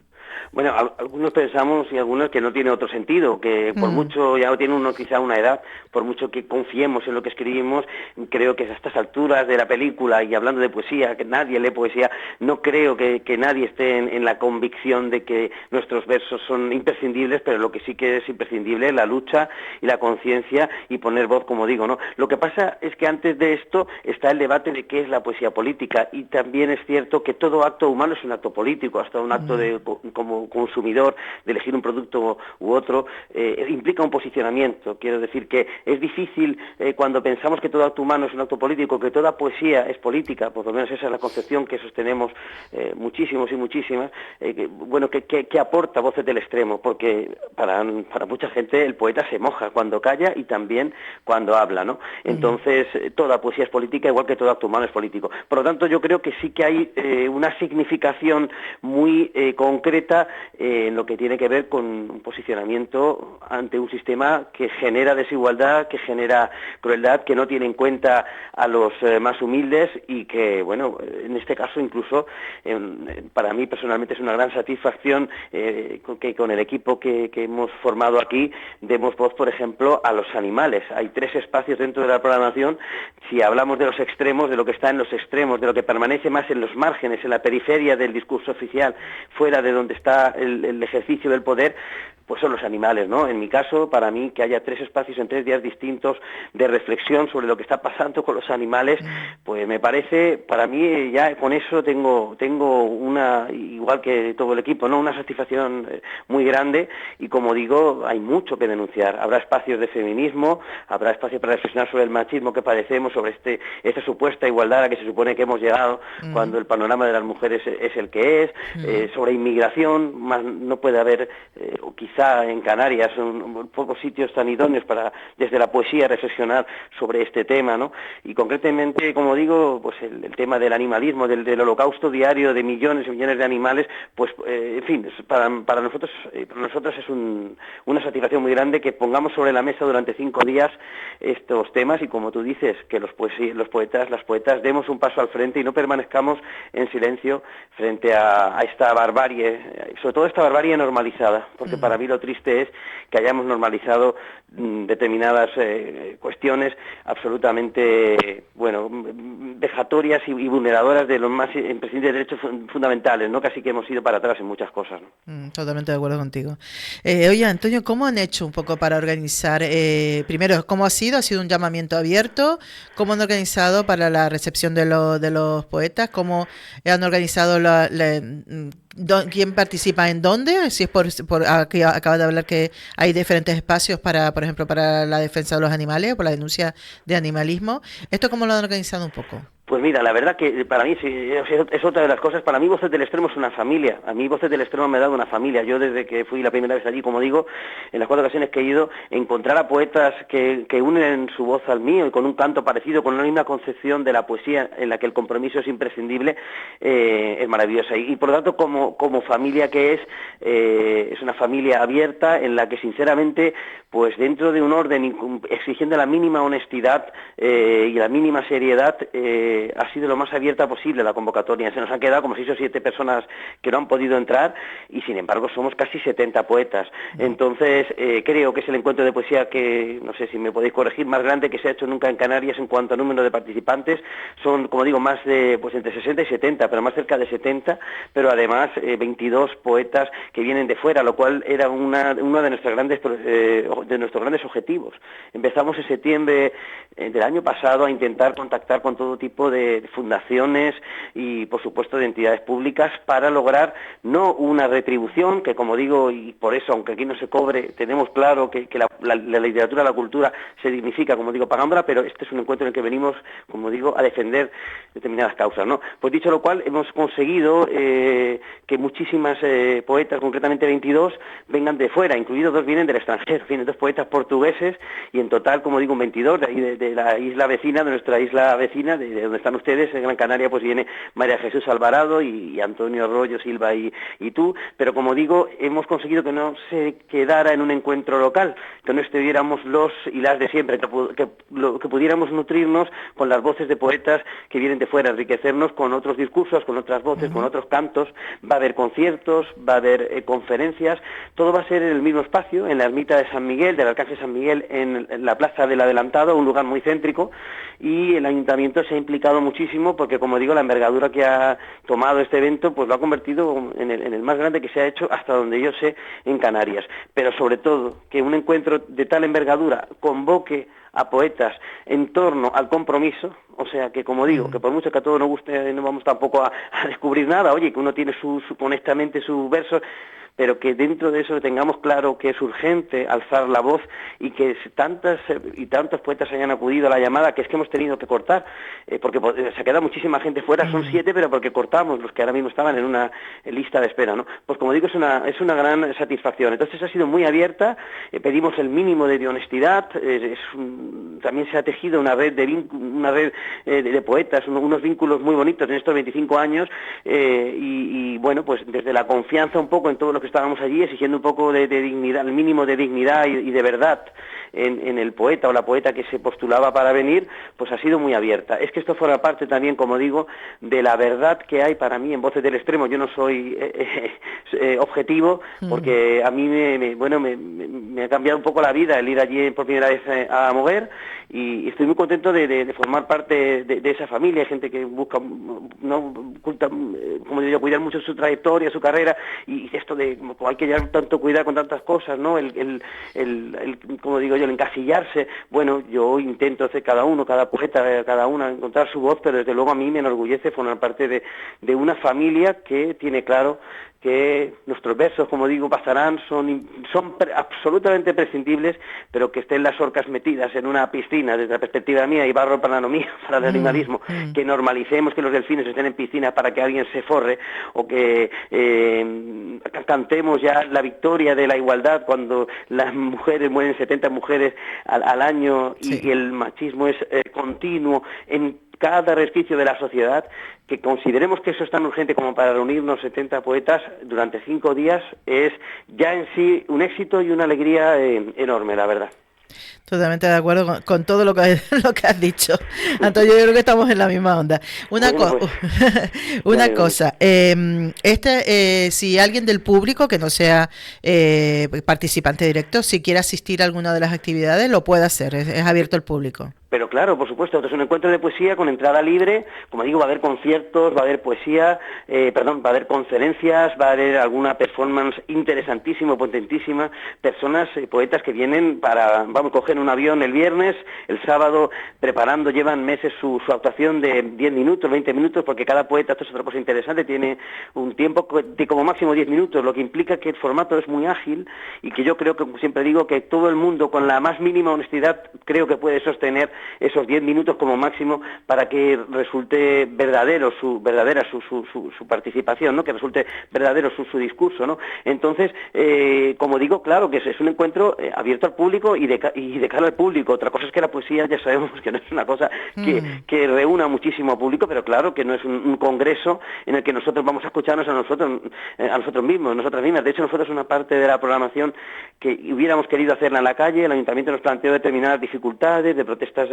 Bueno, algunos pensamos y algunos que no tiene otro sentido, que por mucho, ya tiene uno quizá una edad, por mucho que confiemos en lo que escribimos, creo que a estas alturas de la película, y hablando de poesía, que nadie lee poesía, no creo que nadie esté en la convicción de que nuestros versos son imprescindibles, pero lo que sí que es imprescindible es la lucha y la conciencia y poner voz, como digo, ¿no? Lo que pasa es que antes de esto está el debate de qué es la poesía política, y también es cierto que todo acto humano es un acto político, hasta un acto como consumidor de elegir un producto u otro, implica un posicionamiento. Quiero decir que es difícil cuando pensamos que todo acto humano es un acto político, que toda poesía es política, por lo menos esa es la concepción que sostenemos muchísimos y muchísimas, que aporta Voces del Extremo, porque para mucha gente el poeta se moja cuando calla y también cuando habla, ¿no? Entonces, toda poesía es política, igual que todo acto humano es político. Por lo tanto, yo creo que sí que hay una significación muy concreta en lo que tiene que ver con un posicionamiento ante un sistema que genera desigualdad, que genera crueldad, que no tiene en cuenta a los más humildes, y que, bueno, en este caso incluso para mí personalmente es una gran satisfacción que con el equipo que hemos formado aquí demos voz, por ejemplo, a los animales. Hay 3 espacios dentro de la programación. Si hablamos de los extremos, de lo que está en los extremos, de lo que permanece más en los márgenes, en la periferia del discurso oficial, fuera de donde está el ejercicio del poder, pues son los animales, ¿no? En mi caso, para mí, que haya 3 espacios en 3 días distintos de reflexión sobre lo que está pasando con los animales, pues me parece, para mí ya con eso tengo una, igual que todo el equipo, ¿no? Una satisfacción muy grande, y como digo, hay mucho que denunciar. Habrá espacios de feminismo, habrá espacios para reflexionar sobre el machismo que padecemos, sobre esta supuesta igualdad a la que se supone que hemos llegado cuando el panorama de las mujeres es el que es, sobre inmigración, más no puede haber, o quizá en Canarias, pocos sitios tan idóneos para, desde la poesía, reflexionar sobre este tema, ¿no? Y concretamente, como digo, pues el tema del animalismo, del holocausto diario de millones y millones de animales, pues, en fin, para nosotros es una satisfacción muy grande que pongamos sobre la mesa durante 5 días estos temas, y como tú dices, que los poetas, las poetas demos un paso al frente y no permanezcamos en silencio frente a esta barbarie, sobre todo esta barbarie normalizada, porque para mí lo triste es que hayamos normalizado determinadas cuestiones absolutamente, bueno, vejatorias y vulneradoras de los más imprescindibles derechos fundamentales, ¿no? Casi que hemos ido para atrás en muchas cosas, ¿no?
Totalmente de acuerdo contigo. Oye, Antonio, ¿cómo han hecho un poco para organizar? Primero, ¿cómo ha sido? ¿Ha sido un llamamiento abierto? ¿Cómo han organizado para la recepción de los poetas? ¿Cómo han organizado quién participa en dónde? Si es aquí acaba de hablar que hay diferentes espacios para, por ejemplo, para la defensa de los animales, por la denuncia de animalismo. ¿Esto cómo lo han organizado un poco?
Pues mira, la verdad que para mí es otra de las cosas. Para mí Voces del Extremo es una familia. A mí Voces del Extremo me ha dado una familia. Yo desde que fui la primera vez allí, como digo, en las 4 ocasiones que he ido, encontrar a poetas que unen su voz al mío y con un canto parecido, con una misma concepción de la poesía en la que el compromiso es imprescindible, es maravillosa. Y por lo tanto, como familia que es una familia abierta en la que sinceramente, pues dentro de un orden, exigiendo la mínima honestidad y la mínima seriedad, ha sido lo más abierta posible la convocatoria. Se nos han quedado como 6 o 7 personas que no han podido entrar, y sin embargo somos casi 70 poetas. Entonces creo que es el encuentro de poesía que, no sé si me podéis corregir, más grande que se ha hecho nunca en Canarias en cuanto a número de participantes. Son, como digo, más de, pues entre 60 y 70, pero más cerca de 70, pero además 22 poetas que vienen de fuera, lo cual era uno de nuestros grandes objetivos. Empezamos en septiembre del año pasado a intentar contactar con todo tipo de fundaciones y, por supuesto, de entidades públicas para lograr no una retribución, que, como digo, y por eso, aunque aquí no se cobre, tenemos claro que la literatura, la cultura se dignifica, como digo, pagándola, pero este es un encuentro en el que venimos, como digo, a defender determinadas causas, ¿no? Pues dicho lo cual, hemos conseguido que muchísimas poetas, concretamente 22, vengan de fuera, incluidos 2 vienen del extranjero, vienen 2 poetas portugueses, y en total, como digo, 22 de la isla vecina, de nuestra isla vecina, de donde están ustedes, en Gran Canaria, pues viene María Jesús Alvarado y Antonio Arroyo Silva y tú, pero como digo, hemos conseguido que no se quedara en un encuentro local, que no estuviéramos los y las de siempre, que pudiéramos nutrirnos con las voces de poetas que vienen de fuera, enriquecernos con otros discursos, con otras voces, con otros cantos. Va a haber conciertos, va a haber conferencias, todo va a ser en el mismo espacio, en la ermita de San Miguel, del Arcángel San Miguel, en la Plaza del Adelantado, un lugar muy céntrico, y el Ayuntamiento se ha implicado muchísimo porque, como digo, la envergadura que ha tomado este evento pues lo ha convertido en el más grande que se ha hecho hasta donde yo sé en Canarias. Pero sobre todo, que un encuentro de tal envergadura convoque a poetas en torno al compromiso, o sea que, como digo, que por mucho que a todos nos guste, no vamos tampoco a descubrir nada, oye, que uno tiene honestamente su verso, pero que dentro de eso tengamos claro que es urgente alzar la voz, y que tantos poetas hayan acudido a la llamada, que es que hemos tenido que cortar, porque se ha quedado muchísima gente fuera, son 7, pero porque cortamos los que ahora mismo estaban en una lista de espera, ¿no? Pues como digo, es una gran satisfacción. Entonces ha sido muy abierta, pedimos el mínimo de honestidad, también se ha tejido una red de poetas, unos vínculos muy bonitos en estos 25 años, y bueno, pues desde la confianza un poco en todo lo que estábamos allí, exigiendo un poco de dignidad, el mínimo de dignidad y de verdad en el poeta o la poeta que se postulaba para venir, pues ha sido muy abierta. Es que esto forma parte también, como digo, de la verdad que hay para mí en Voces del Extremo. Yo no soy objetivo, porque a mí me ha cambiado un poco la vida el ir allí por primera vez a Moguer, y estoy muy contento de formar parte de esa familia. Hay gente que busca, como digo, cuidar mucho su trayectoria, su carrera, y esto de hay que llevar tanto cuidado con tantas cosas, ¿no? Como digo yo, el encasillarse. Bueno, yo intento hacer cada poeta, cada una, encontrar su voz, pero desde luego a mí me enorgullece formar parte de una familia que tiene claro que nuestros versos, como digo, pasarán, son absolutamente prescindibles, pero que estén las orcas metidas en una piscina, desde la perspectiva mía, y barro para la mía, para el animalismo, que normalicemos que los delfines estén en piscina para que alguien se forre, o que cantemos ya la victoria de la igualdad cuando las mujeres mueren 70 mujeres al año y el machismo es continuo en cada resquicio de la sociedad, que consideremos que eso es tan urgente como para reunirnos 70 poetas durante 5 días, es ya en sí un éxito y una alegría enorme, la verdad.
Totalmente de acuerdo con todo lo que has dicho, Antonio. Yo creo que estamos en la misma onda. Una cosa, si alguien del público que no sea participante directo, si quiere asistir a alguna de las actividades, lo puede hacer, es abierto al público.
Pero claro, por supuesto, esto es un encuentro de poesía con entrada libre. Como digo, va a haber conciertos, va a haber poesía, va a haber conferencias, va a haber alguna performance interesantísima, potentísima, personas, poetas que vienen cogen un avión el viernes, el sábado preparando, llevan meses su actuación de 10 minutos, 20 minutos, porque cada poeta, esto es otra cosa interesante, tiene un tiempo de como máximo 10 minutos, lo que implica que el formato es muy ágil y que yo creo que, como siempre digo, que todo el mundo con la más mínima honestidad creo que puede sostener esos 10 minutos como máximo para que resulte verdadera su participación, ¿no? Que resulte verdadero su discurso, ¿no? Entonces, como digo, claro que es un encuentro abierto al público y de cara al público. Otra cosa es que la poesía ya sabemos que no es una cosa que reúna muchísimo público, pero claro que no es un congreso en el que nosotros vamos a escucharnos a nosotros mismos, nosotras mismas. De hecho, nosotros una parte de la programación que hubiéramos querido hacerla en la calle, el Ayuntamiento nos planteó determinadas dificultades de protestas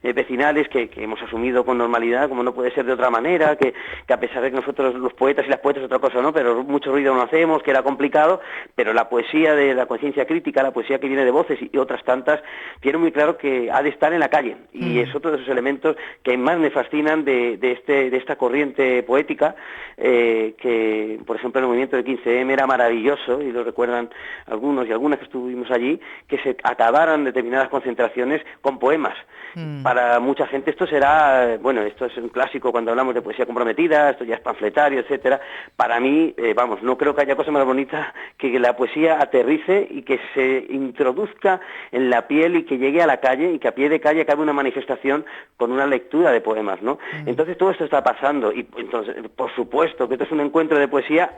vecinales que hemos asumido con normalidad, como no puede ser de otra manera, que a pesar de que nosotros los poetas y las poetas otra cosa no, pero mucho ruido no hacemos, que era complicado, pero la poesía de la conciencia crítica, la poesía que viene de voces y otras tantas, tiene muy claro que ha de estar en la calle, y es otro de esos elementos que más me fascinan de esta corriente poética, que por ejemplo el movimiento del 15M era maravilloso, y lo recuerdan algunos y algunas que estuvimos allí, que se acabaran determinadas concentraciones con poemas. Para mucha gente esto será, esto es un clásico cuando hablamos de poesía comprometida, esto ya es panfletario, etcétera. Para mí, no creo que haya cosa más bonita que la poesía aterrice y que se introduzca en la piel y que llegue a la calle y que a pie de calle acabe una manifestación con una lectura de poemas, ¿no? Entonces todo esto está pasando y entonces, por supuesto que esto es un encuentro de poesía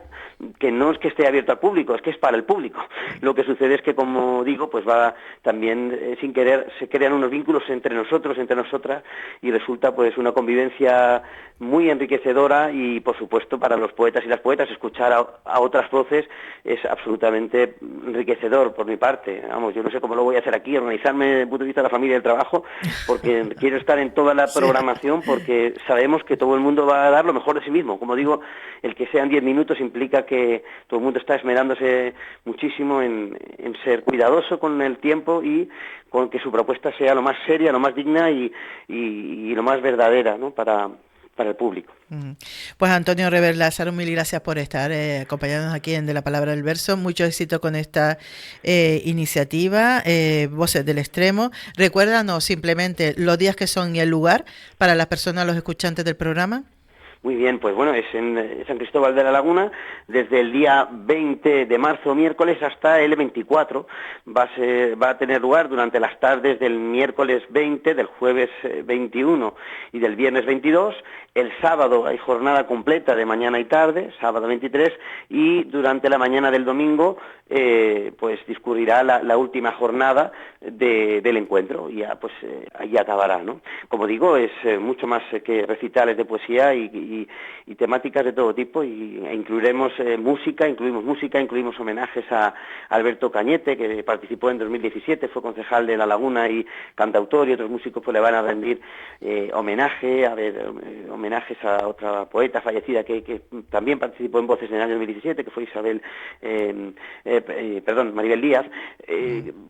que no es que esté abierto al público, es que es para el público. Lo que sucede es que, como digo, pues va también, sin querer, se crean unos vínculos entre nosotros, entre nosotras, y resulta pues una convivencia muy enriquecedora y, por supuesto, para los poetas y las poetas, escuchar a otras voces es absolutamente enriquecedor por mi parte. Vamos, yo no sé cómo lo voy a hacer aquí, organizarme desde el punto de vista de la familia y del trabajo, porque quiero estar en toda la programación, porque sabemos que todo el mundo va a dar lo mejor de sí mismo. Como digo, el que sean 10 minutos implica que todo el mundo está esmerándose muchísimo en ser cuidadoso con el tiempo y con que su propuesta sea lo más seria, lo más digna y lo más verdadera, ¿no? para el público.
Pues Antonio Rever Lázaro, mil gracias por estar acompañándonos aquí en De la Palabra del Verso. Mucho éxito con esta iniciativa, Voces del Extremo. Recuérdanos simplemente los días que son y el lugar para las personas, los escuchantes del programa.
Muy bien, pues es en San Cristóbal de la Laguna, desde el día 20 de marzo, miércoles, hasta el 24. Va a tener lugar durante las tardes del miércoles 20, del jueves 21 y del viernes 22. El sábado hay jornada completa de mañana y tarde, sábado 23, y durante la mañana del domingo pues discurrirá la última jornada del encuentro, y ya pues ahí acabará, ¿no? Como digo, es mucho más que recitales de poesía y temáticas de todo tipo, incluimos música, incluimos homenajes a Alberto Cañete, que participó en 2017, fue concejal de La Laguna y cantautor, y otros músicos pues le van a rendir homenajes a otra poeta fallecida que también participó en Voces en el año 2017, que fue Maribel Díaz.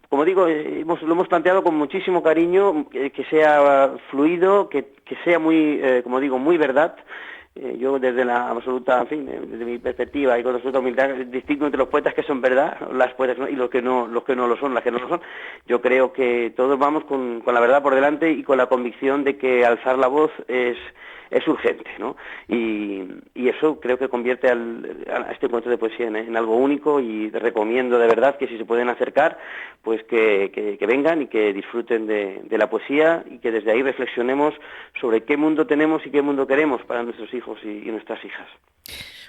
Como digo, lo hemos planteado con muchísimo cariño, que sea fluido, que sea muy, como digo, muy verdad, Yo desde la absoluta, en fin, desde mi perspectiva y con absoluta humildad, distingo entre los poetas que son verdad, las poetas y los que no lo son, las que no lo son. Yo creo que todos vamos con la verdad por delante y con la convicción de que alzar la voz es urgente, ¿no? Y eso creo que convierte a este encuentro de poesía en algo único, y recomiendo de verdad que si se pueden acercar, pues que vengan y que disfruten de la poesía, y que desde ahí reflexionemos sobre qué mundo tenemos y qué mundo queremos para nuestros hijos y nuestras hijas.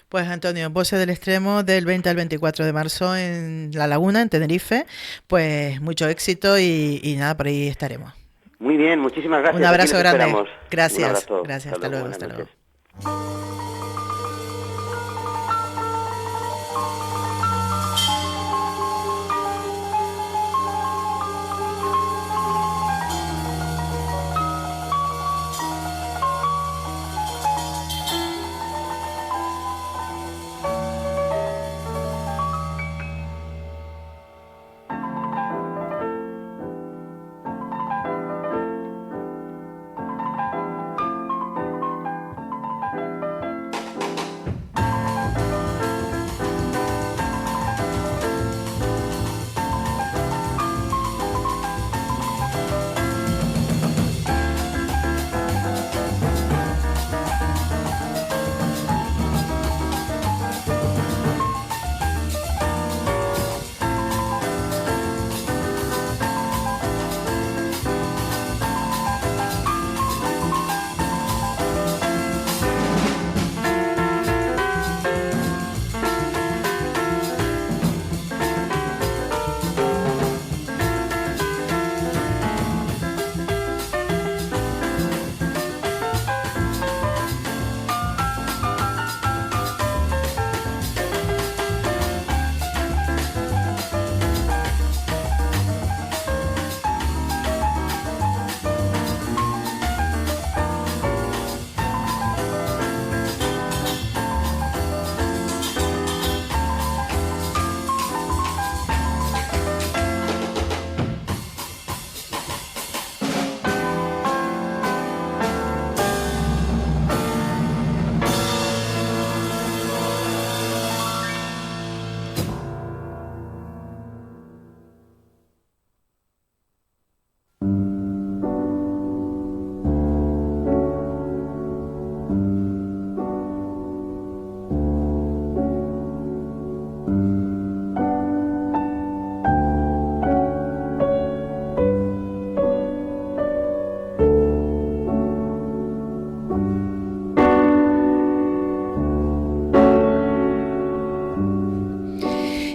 Pues Antonio, Voces del Extremo, del 20 al 24 de marzo en La Laguna, en Tenerife. Pues mucho éxito y nada, por ahí estaremos.
Muy bien, muchísimas gracias.
Un abrazo grande.
Esperamos.
Gracias.
Un abrazo.
Gracias. Hasta luego.
Buenas noches.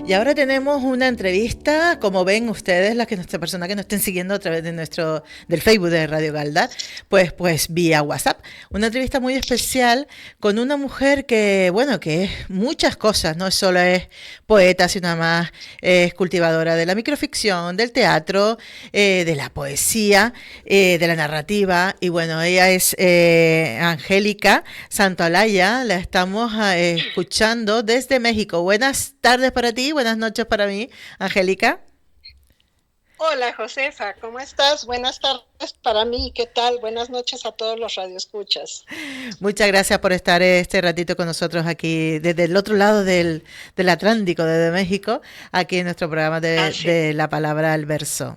Y ahora tenemos una entrevista, como ven ustedes, nuestra persona que nos estén siguiendo a través de del Facebook de Radio Galdar, pues vía WhatsApp. Una entrevista muy especial con una mujer que es muchas cosas, no solo es poeta, sino además es cultivadora de la microficción, del teatro, de la poesía, de la narrativa. Y bueno, ella es Angélica Santolaya, la estamos escuchando desde México. Buenas tardes para ti, buenas noches para mí, Angélica.
Hola Josefa, ¿cómo estás? Buenas tardes para mí, ¿qué tal? Buenas noches a todos los radioescuchas.
Muchas gracias por estar este ratito con nosotros aquí desde el otro lado del Atlántico, desde México, aquí en nuestro programa de La Palabra al Verso.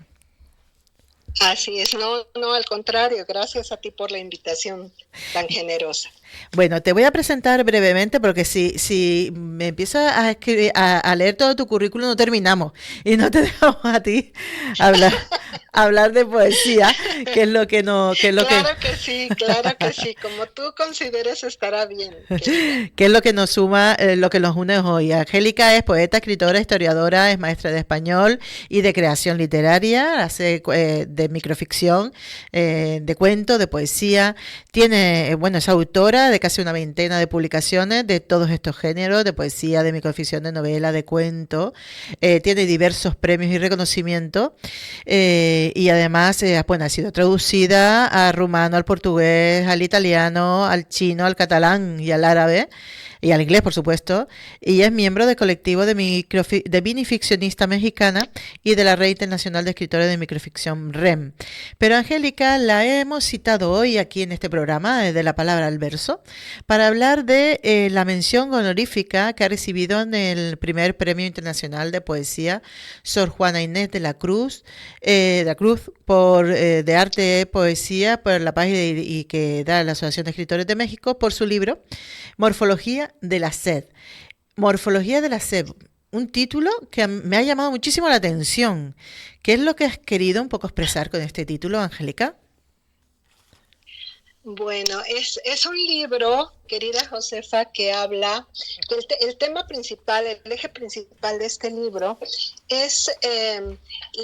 Así es, no, al contrario, gracias a ti por la invitación tan generosa.
Bueno, te voy a presentar brevemente porque si me empiezo a escribir, a leer todo tu currículum no terminamos y no te dejamos a ti hablar de poesía, que es lo que no,
claro que sí, como tú consideres estará bien.
Que es lo que nos suma, lo que nos une hoy. Angélica es poeta, escritora, historiadora, es maestra de español y de creación literaria, hace de microficción, de cuento, de poesía, es autora de casi una veintena de publicaciones de todos estos géneros, de poesía, de microficción, de novela, de cuento, tiene diversos premios y reconocimientos, y además ha sido traducida al rumano, al portugués, al italiano, al chino, al catalán y al árabe. y al inglés, por supuesto, y es miembro del colectivo de minificcionista mexicana y de la Red Internacional de Escritores de Microficción REM. Pero Angélica la hemos citado hoy aquí en este programa, de la palabra al verso, para hablar de la mención honorífica que ha recibido en el primer Premio Internacional de Poesía Sor Juana Inés de la Cruz, por de arte poesía por la página y que da la Asociación de Escritores de México por su libro Morfología de la Sed. Morfología de la Sed, un título que me ha llamado muchísimo la atención. ¿Qué es lo que has querido un poco expresar con este título, Angélica?
Bueno, es un libro, querida Josefa, que habla, que el tema principal, el eje principal de este libro es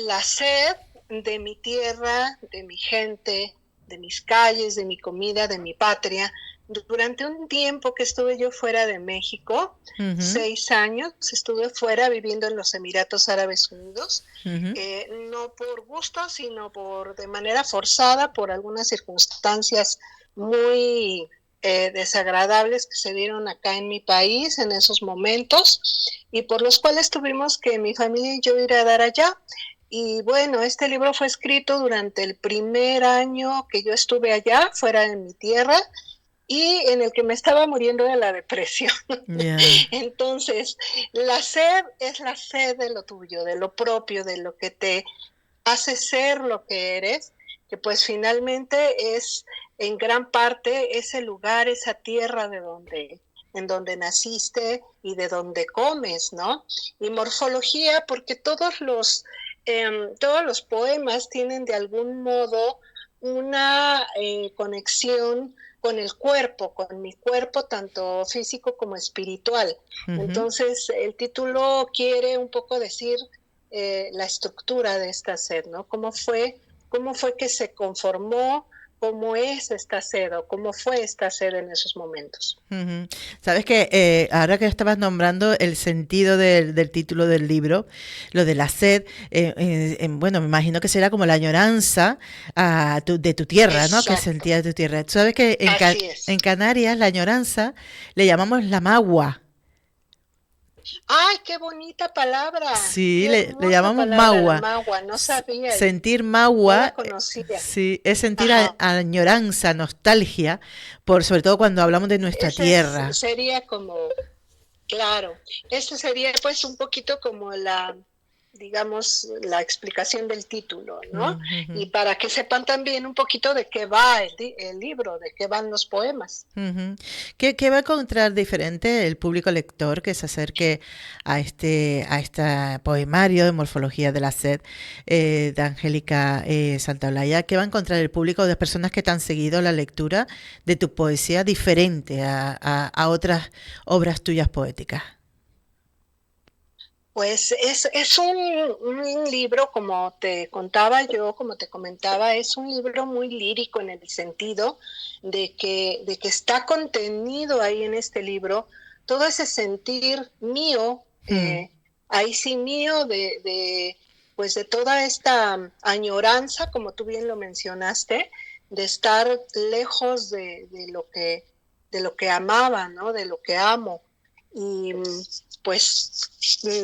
la sed de mi tierra, de mi gente, de mis calles, de mi comida, de mi patria. Durante un tiempo que estuve yo fuera de México, 6 años, estuve fuera viviendo en los Emiratos Árabes Unidos, no por gusto, sino de manera forzada, por algunas circunstancias muy desagradables que se dieron acá en mi país en esos momentos, y por los cuales tuvimos que mi familia y yo ir a dar allá. Y bueno, este libro fue escrito durante el primer año que yo estuve allá, fuera de mi tierra, y en el que me estaba muriendo de la depresión. Yeah. Entonces, la sed es la sed de lo tuyo, de lo propio, de lo que te hace ser lo que eres, que pues finalmente es en gran parte ese lugar, esa tierra en donde naciste y de donde comes, ¿no? Y morfología, porque todos los poemas tienen de algún modo una conexión con el cuerpo, con mi cuerpo, tanto físico como espiritual. Entonces, el título quiere un poco decir la estructura de esta sed, ¿no? ¿Cómo fue que se conformó? ¿Cómo es esta sed o cómo fue esta sed en esos momentos?
Sabes que ahora que estabas nombrando el sentido del título del libro, lo de la sed, bueno, me imagino que será como la añoranza de tu tierra, ¿no? Que sentías de tu tierra. Sabes que en Canarias la añoranza le llamamos la magua.
¡Ay, qué bonita palabra!
Sí, le llamamos magua.
No sabía.
Sentir magua,
no la conocía.
Sí, es sentir añoranza, nostalgia, sobre todo cuando hablamos de nuestra tierra.
Sería como, claro, eso sería pues un poquito como digamos, la explicación del título, ¿no? Y para que sepan también un poquito de qué va el libro, de qué van los poemas.
¿Qué va a encontrar diferente el público lector que se acerque a este poemario de Morfología de la Sed de Angélica Santaolalla? ¿Qué va a encontrar el público de personas que te han seguido la lectura de tu poesía diferente a otras obras tuyas poéticas?
Pues es un libro, como te contaba yo, como te comentaba, es un libro muy lírico en el sentido de que está contenido ahí en este libro todo ese sentir mío, ahí sí mío, pues de toda esta añoranza, como tú bien lo mencionaste, de estar lejos de lo que amaba, ¿no? De lo que amo. Y pues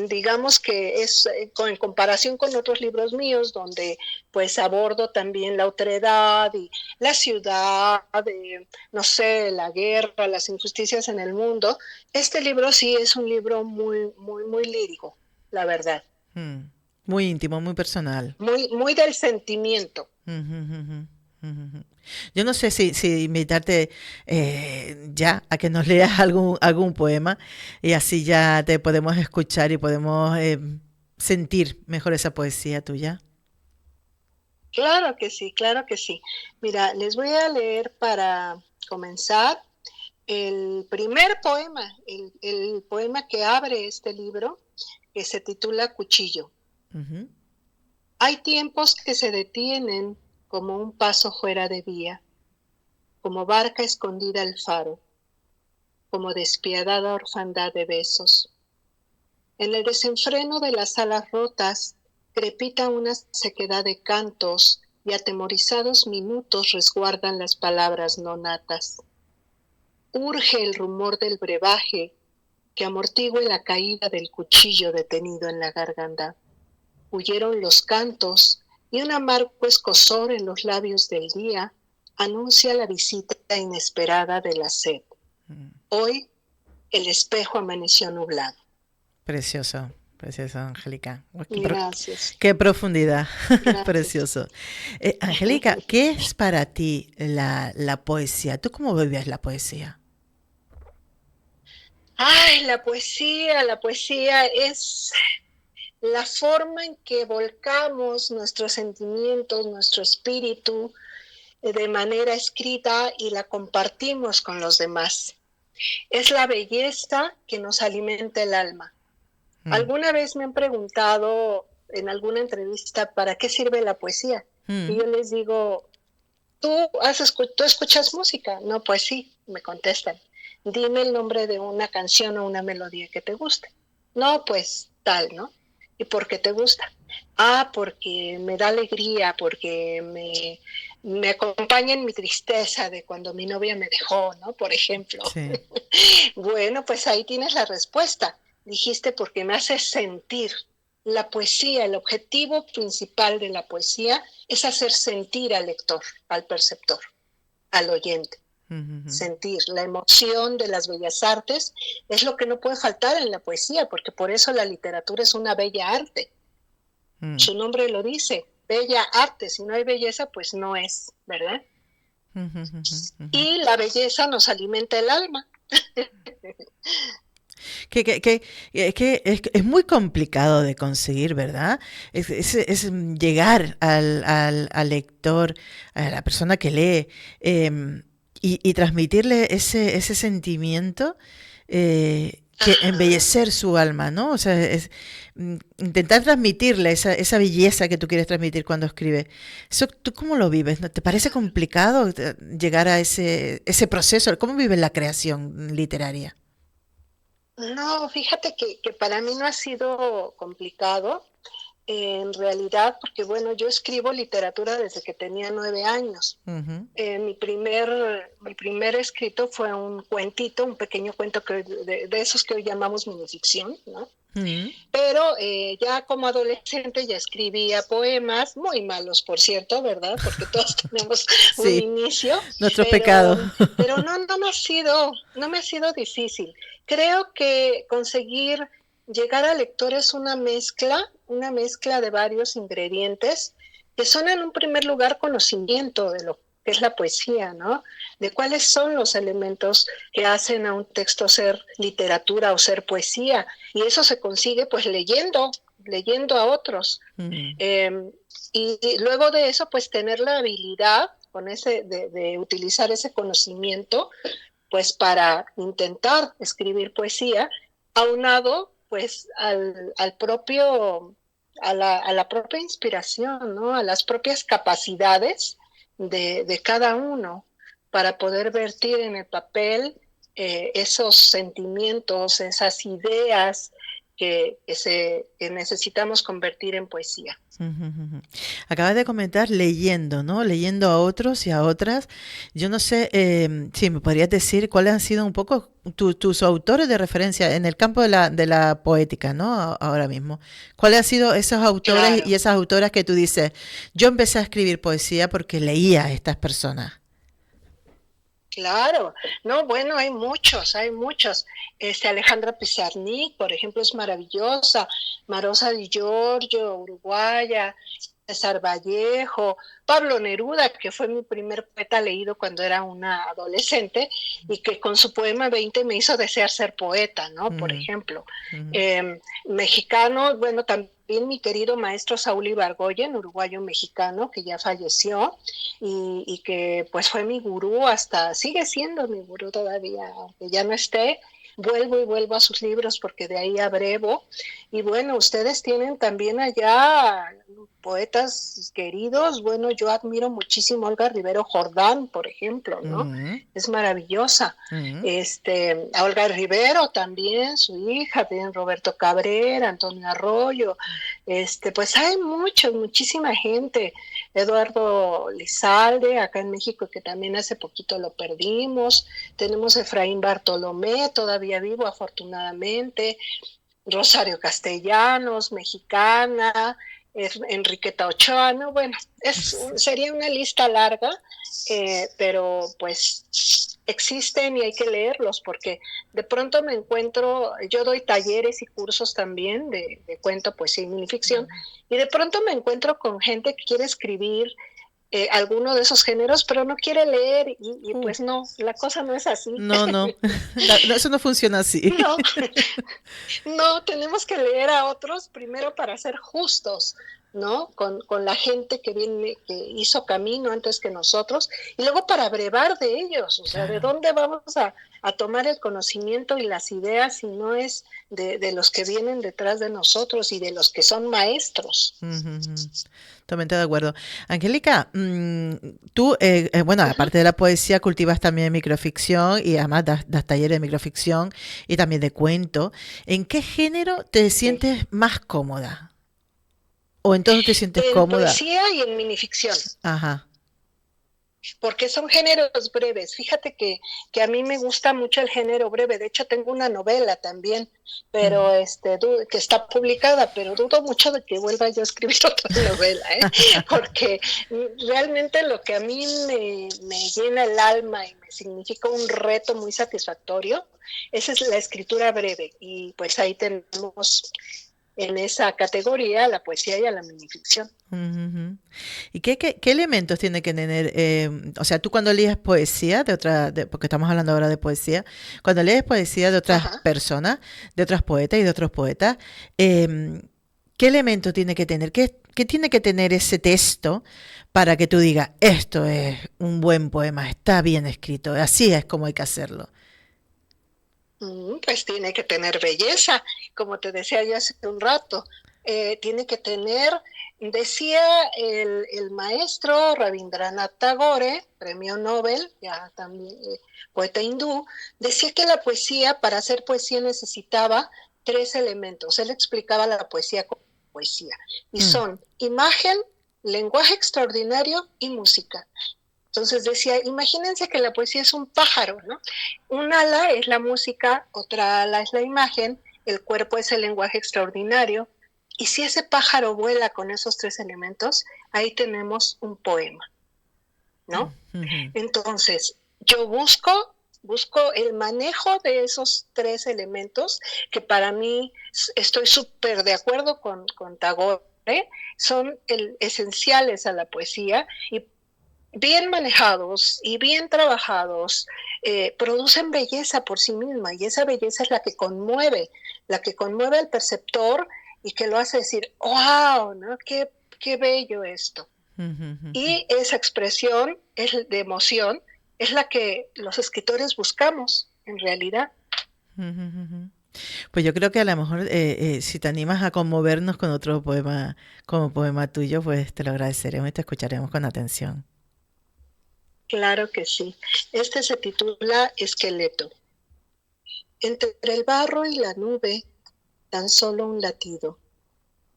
digamos que es en comparación con otros libros míos donde pues abordo también la otredad y la ciudad, no sé, la guerra, las injusticias en el mundo, este libro sí es un libro muy, muy, muy lírico, la verdad.
Muy íntimo, muy personal.
Muy del sentimiento.
Yo no sé si invitarte ya a que nos leas algún poema y así ya te podemos escuchar y podemos sentir mejor esa poesía tuya.
Claro que sí, claro que sí. Mira, les voy a leer para comenzar el primer poema, el poema que abre este libro, que se titula Cuchillo. Hay tiempos que se detienen como un paso fuera de vía, como barca escondida al faro, como despiadada orfandad de besos. En el desenfreno de las alas rotas crepita una sequedad de cantos y atemorizados minutos resguardan las palabras no natas. urge el rumor del brebaje que amortigüe la caída del cuchillo detenido en la garganta. Huyeron los cantos y un amargo escozor en los labios del día anuncia la visita inesperada de la sed. Hoy el espejo amaneció nublado.
Precioso, precioso, Angélica.
Gracias.
Qué profundidad.
Gracias.
Precioso. Angélica, ¿qué es para ti la poesía? ¿Tú cómo vives la poesía?
Ay, la poesía es la forma en que volcamos nuestros sentimientos, nuestro espíritu de manera escrita y la compartimos con los demás. Es la belleza que nos alimenta el alma. Alguna vez me han preguntado en alguna entrevista ¿para qué sirve la poesía? Y yo les digo, ¿tú escuchas música? No, pues sí, me contestan. Dime el nombre de una canción o una melodía que te guste. No, pues tal, ¿no? ¿Y por qué te gusta? Ah, porque me da alegría, porque me acompaña en mi tristeza de cuando mi novia me dejó, ¿no? Por ejemplo.
Sí.
Bueno, pues ahí tienes la respuesta. Dijiste porque me hace sentir. La poesía, el objetivo principal de la poesía es hacer sentir al lector, al perceptor, al oyente. Sentir la emoción de las bellas artes es lo que no puede faltar en la poesía, porque por eso la literatura es una bella arte. Su nombre lo dice, bella arte. Si no hay belleza, pues no es, ¿verdad? Y la belleza nos alimenta el alma.
Que es muy complicado de conseguir, ¿verdad? Es llegar al lector, a la persona que lee, y transmitirle ese sentimiento que embellecer su alma, ¿no? O sea, es intentar transmitirle esa belleza que tú quieres transmitir cuando escribes. Eso, ¿tú cómo lo vives? ¿No te parece complicado llegar a ese proceso? ¿Cómo vives la creación literaria?
No, fíjate que para mí no ha sido complicado, en realidad, porque bueno, yo escribo literatura desde que tenía 9 años. Mi primer escrito fue un cuentito, un pequeño cuento de esos que hoy llamamos minificción, ¿no? Pero ya como adolescente ya escribía poemas, muy malos por cierto, ¿verdad? Porque todos tenemos un inicio.
Nuestros pecados.
Pero no me ha sido difícil. Creo que conseguir llegar al lector es una mezcla de varios ingredientes que son en un primer lugar conocimiento de lo que es la poesía, ¿no? De cuáles son los elementos que hacen a un texto ser literatura o ser poesía. Y eso se consigue pues leyendo a otros. Y luego de eso pues tener la habilidad de utilizar ese conocimiento pues para intentar escribir poesía, aunado pues a la propia inspiración, ¿no? A las propias capacidades de cada uno para poder vertir en el papel esos sentimientos, esas ideas que necesitamos convertir en poesía.
Acabas de comentar leyendo, ¿no? Leyendo a otros y a otras. Yo no sé si me podrías decir cuáles han sido un poco tus autores de referencia en el campo de la poética, ¿no? Ahora mismo. ¿Cuáles han sido esos autores y esas autoras que tú dices, yo empecé a escribir poesía porque leía a estas personas?
Claro, no, bueno, hay muchos. Alejandra Pizarnik, por ejemplo, es maravillosa. Marosa Di Giorgio, uruguaya. César Vallejo, Pablo Neruda, que fue mi primer poeta leído cuando era una adolescente y que con su poema 20 me hizo desear ser poeta, ¿no? Por ejemplo. Mexicano, bueno, también mi querido maestro Saúl Ibargoyen, uruguayo mexicano, que ya falleció y que pues fue mi gurú sigue siendo mi gurú todavía, aunque ya no esté. Vuelvo a sus libros porque de ahí abrevo. Y bueno, ustedes tienen también allá poetas queridos. Bueno, yo admiro muchísimo a Olga Rivero Jordán, por ejemplo, ¿no? Es maravillosa. A Olga Rivero también, su hija, bien Roberto Cabrera, Antonio Arroyo. Pues hay muchísima gente. Eduardo Lizalde, acá en México, que también hace poquito lo perdimos. Tenemos a Efraín Bartolomé, todavía vivo afortunadamente. Rosario Castellanos, mexicana, Enriqueta Ochoa, ¿no? Bueno, sería una lista larga, pero pues existen y hay que leerlos porque de pronto me encuentro, yo doy talleres y cursos también de cuento, poesía y minificción, y de pronto me encuentro con gente que quiere escribir alguno de esos géneros, pero no quiere leer y pues no, la cosa no es así.
No, no, eso no funciona así.
No, no, tenemos que leer a otros primero para ser justos, ¿no? Con la gente que viene, que hizo camino antes que nosotros, y luego para brevar de ellos, o sea, ¿de dónde vamos a tomar el conocimiento y las ideas si no es de los que vienen detrás de nosotros y de los que son maestros?
Totalmente de acuerdo. Angélica, tú, bueno, aparte de la poesía, cultivas también microficción y además das talleres de microficción y también de cuento. ¿En qué género te sientes más cómoda? ¿O entonces te sientes cómoda?
En poesía y en minificción.
Ajá.
Porque son géneros breves. Fíjate que a mí me gusta mucho el género breve. De hecho, tengo una novela también, pero que está publicada, pero dudo mucho de que vuelva yo a escribir otra novela, porque realmente lo que a mí me llena el alma y me significa un reto muy satisfactorio, esa es la escritura breve. Y pues ahí tenemos en esa categoría la poesía y a la minificción.
¿Y qué elementos tiene que tener? O sea, tú cuando lees poesía porque estamos hablando ahora de poesía, cuando lees poesía de otras personas, de otras poetas y de otros poetas, ¿qué elementos tiene que tener? ¿Qué tiene que tener ese texto para que tú digas, esto es un buen poema, está bien escrito, así es como hay que hacerlo?
Pues tiene que tener belleza, como te decía yo hace un rato. Tiene que tener, decía el maestro Rabindranath Tagore, premio Nobel, ya también poeta hindú, decía que la poesía, para hacer poesía necesitaba 3 elementos. Él explicaba la poesía como poesía, y son imagen, lenguaje extraordinario y música. Entonces decía, imagínense que la poesía es un pájaro, ¿no? Un ala es la música, otra ala es la imagen, el cuerpo es el lenguaje extraordinario, y si ese pájaro vuela con esos 3 elementos, ahí tenemos un poema, ¿no? Entonces, yo busco el manejo de esos 3 elementos, que para mí estoy súper de acuerdo con Tagore, son esenciales a la poesía, y bien manejados y bien trabajados, producen belleza por sí misma, y esa belleza es la que conmueve al perceptor y que lo hace decir, wow, ¿no? Qué bello esto. Y esa expresión de emoción es la que los escritores buscamos en realidad.
Pues yo creo que a lo mejor si te animas a conmovernos con otro poema como poema tuyo, pues te lo agradeceremos y te escucharemos con atención.
Claro que sí. Este se titula Esqueleto. Entre el barro y la nube, tan solo un latido,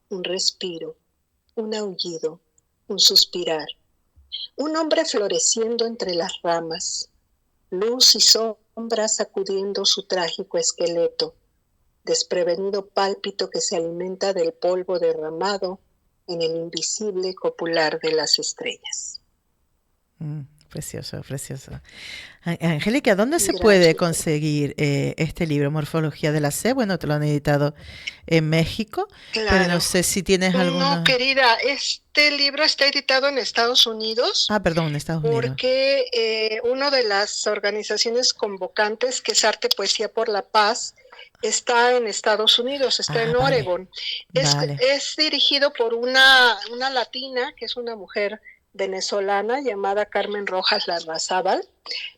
un respiro, un aullido, un suspirar. Un hombre floreciendo entre las ramas, luz y sombra sacudiendo su trágico esqueleto, desprevenido pálpito que se alimenta del polvo derramado en el invisible copular de las estrellas.
Precioso, precioso. Angélica, ¿dónde se puede conseguir este libro, Morfología de la sed? Bueno, te lo han editado en México, claro, pero no sé si tienes alguna...
No, querida, este libro está editado en Estados Unidos.
Perdón, en Estados Unidos.
Porque una de las organizaciones convocantes, que es Arte Poesía por la Paz, está en Estados Unidos, está en Oregon. Vale. Es dirigido por una latina, que es una mujer venezolana llamada Carmen Rojas Larrazábal,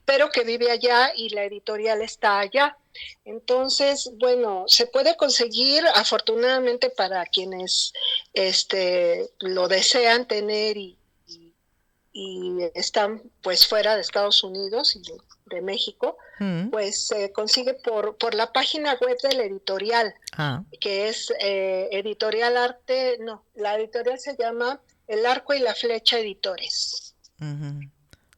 pero que vive allá y la editorial está allá. Entonces, bueno, se puede conseguir, afortunadamente para quienes lo desean tener y están pues fuera de Estados Unidos y de México, pues se consigue por la página web de la editorial, que es Editorial Arte, la editorial se llama El Arco y la Flecha Editores.
Uh-huh.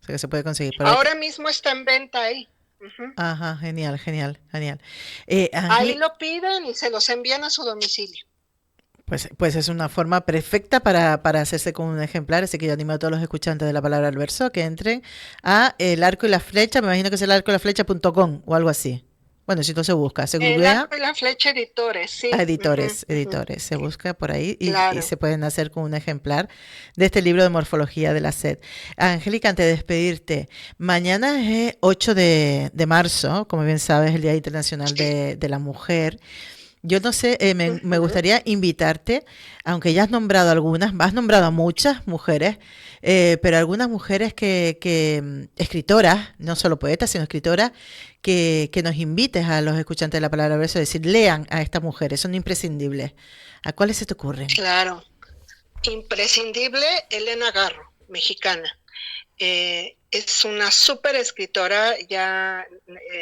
O sea que se puede conseguir por ahí.
Ahora mismo está en venta ahí. Uh-huh.
Ajá, genial.
Ahí lo piden y se los envían a su domicilio.
Pues es una forma perfecta para hacerse con un ejemplar, así que yo animo a todos los escuchantes de La Palabra al Verso que entren a El Arco y la Flecha, me imagino que es el arco y la flecha.com o algo así. Bueno, si no se busca, se googlea.
El Arco y la Flecha Editores, sí.
Editores, se busca por ahí y se pueden hacer con un ejemplar de este libro de Morfología de la Sed. Angélica, antes de despedirte, mañana es 8 de marzo, como bien sabes, el Día Internacional de la Mujer. Yo no sé, me gustaría invitarte, aunque ya has nombrado algunas, has nombrado a muchas mujeres, pero algunas mujeres que escritoras, no solo poetas, sino escritoras, que nos invites a los escuchantes de La Palabra Verso, a decir, lean a estas mujeres, son imprescindibles. ¿A cuáles se te ocurren?
Claro, imprescindible, Elena Garro, mexicana. Es una súper escritora, ya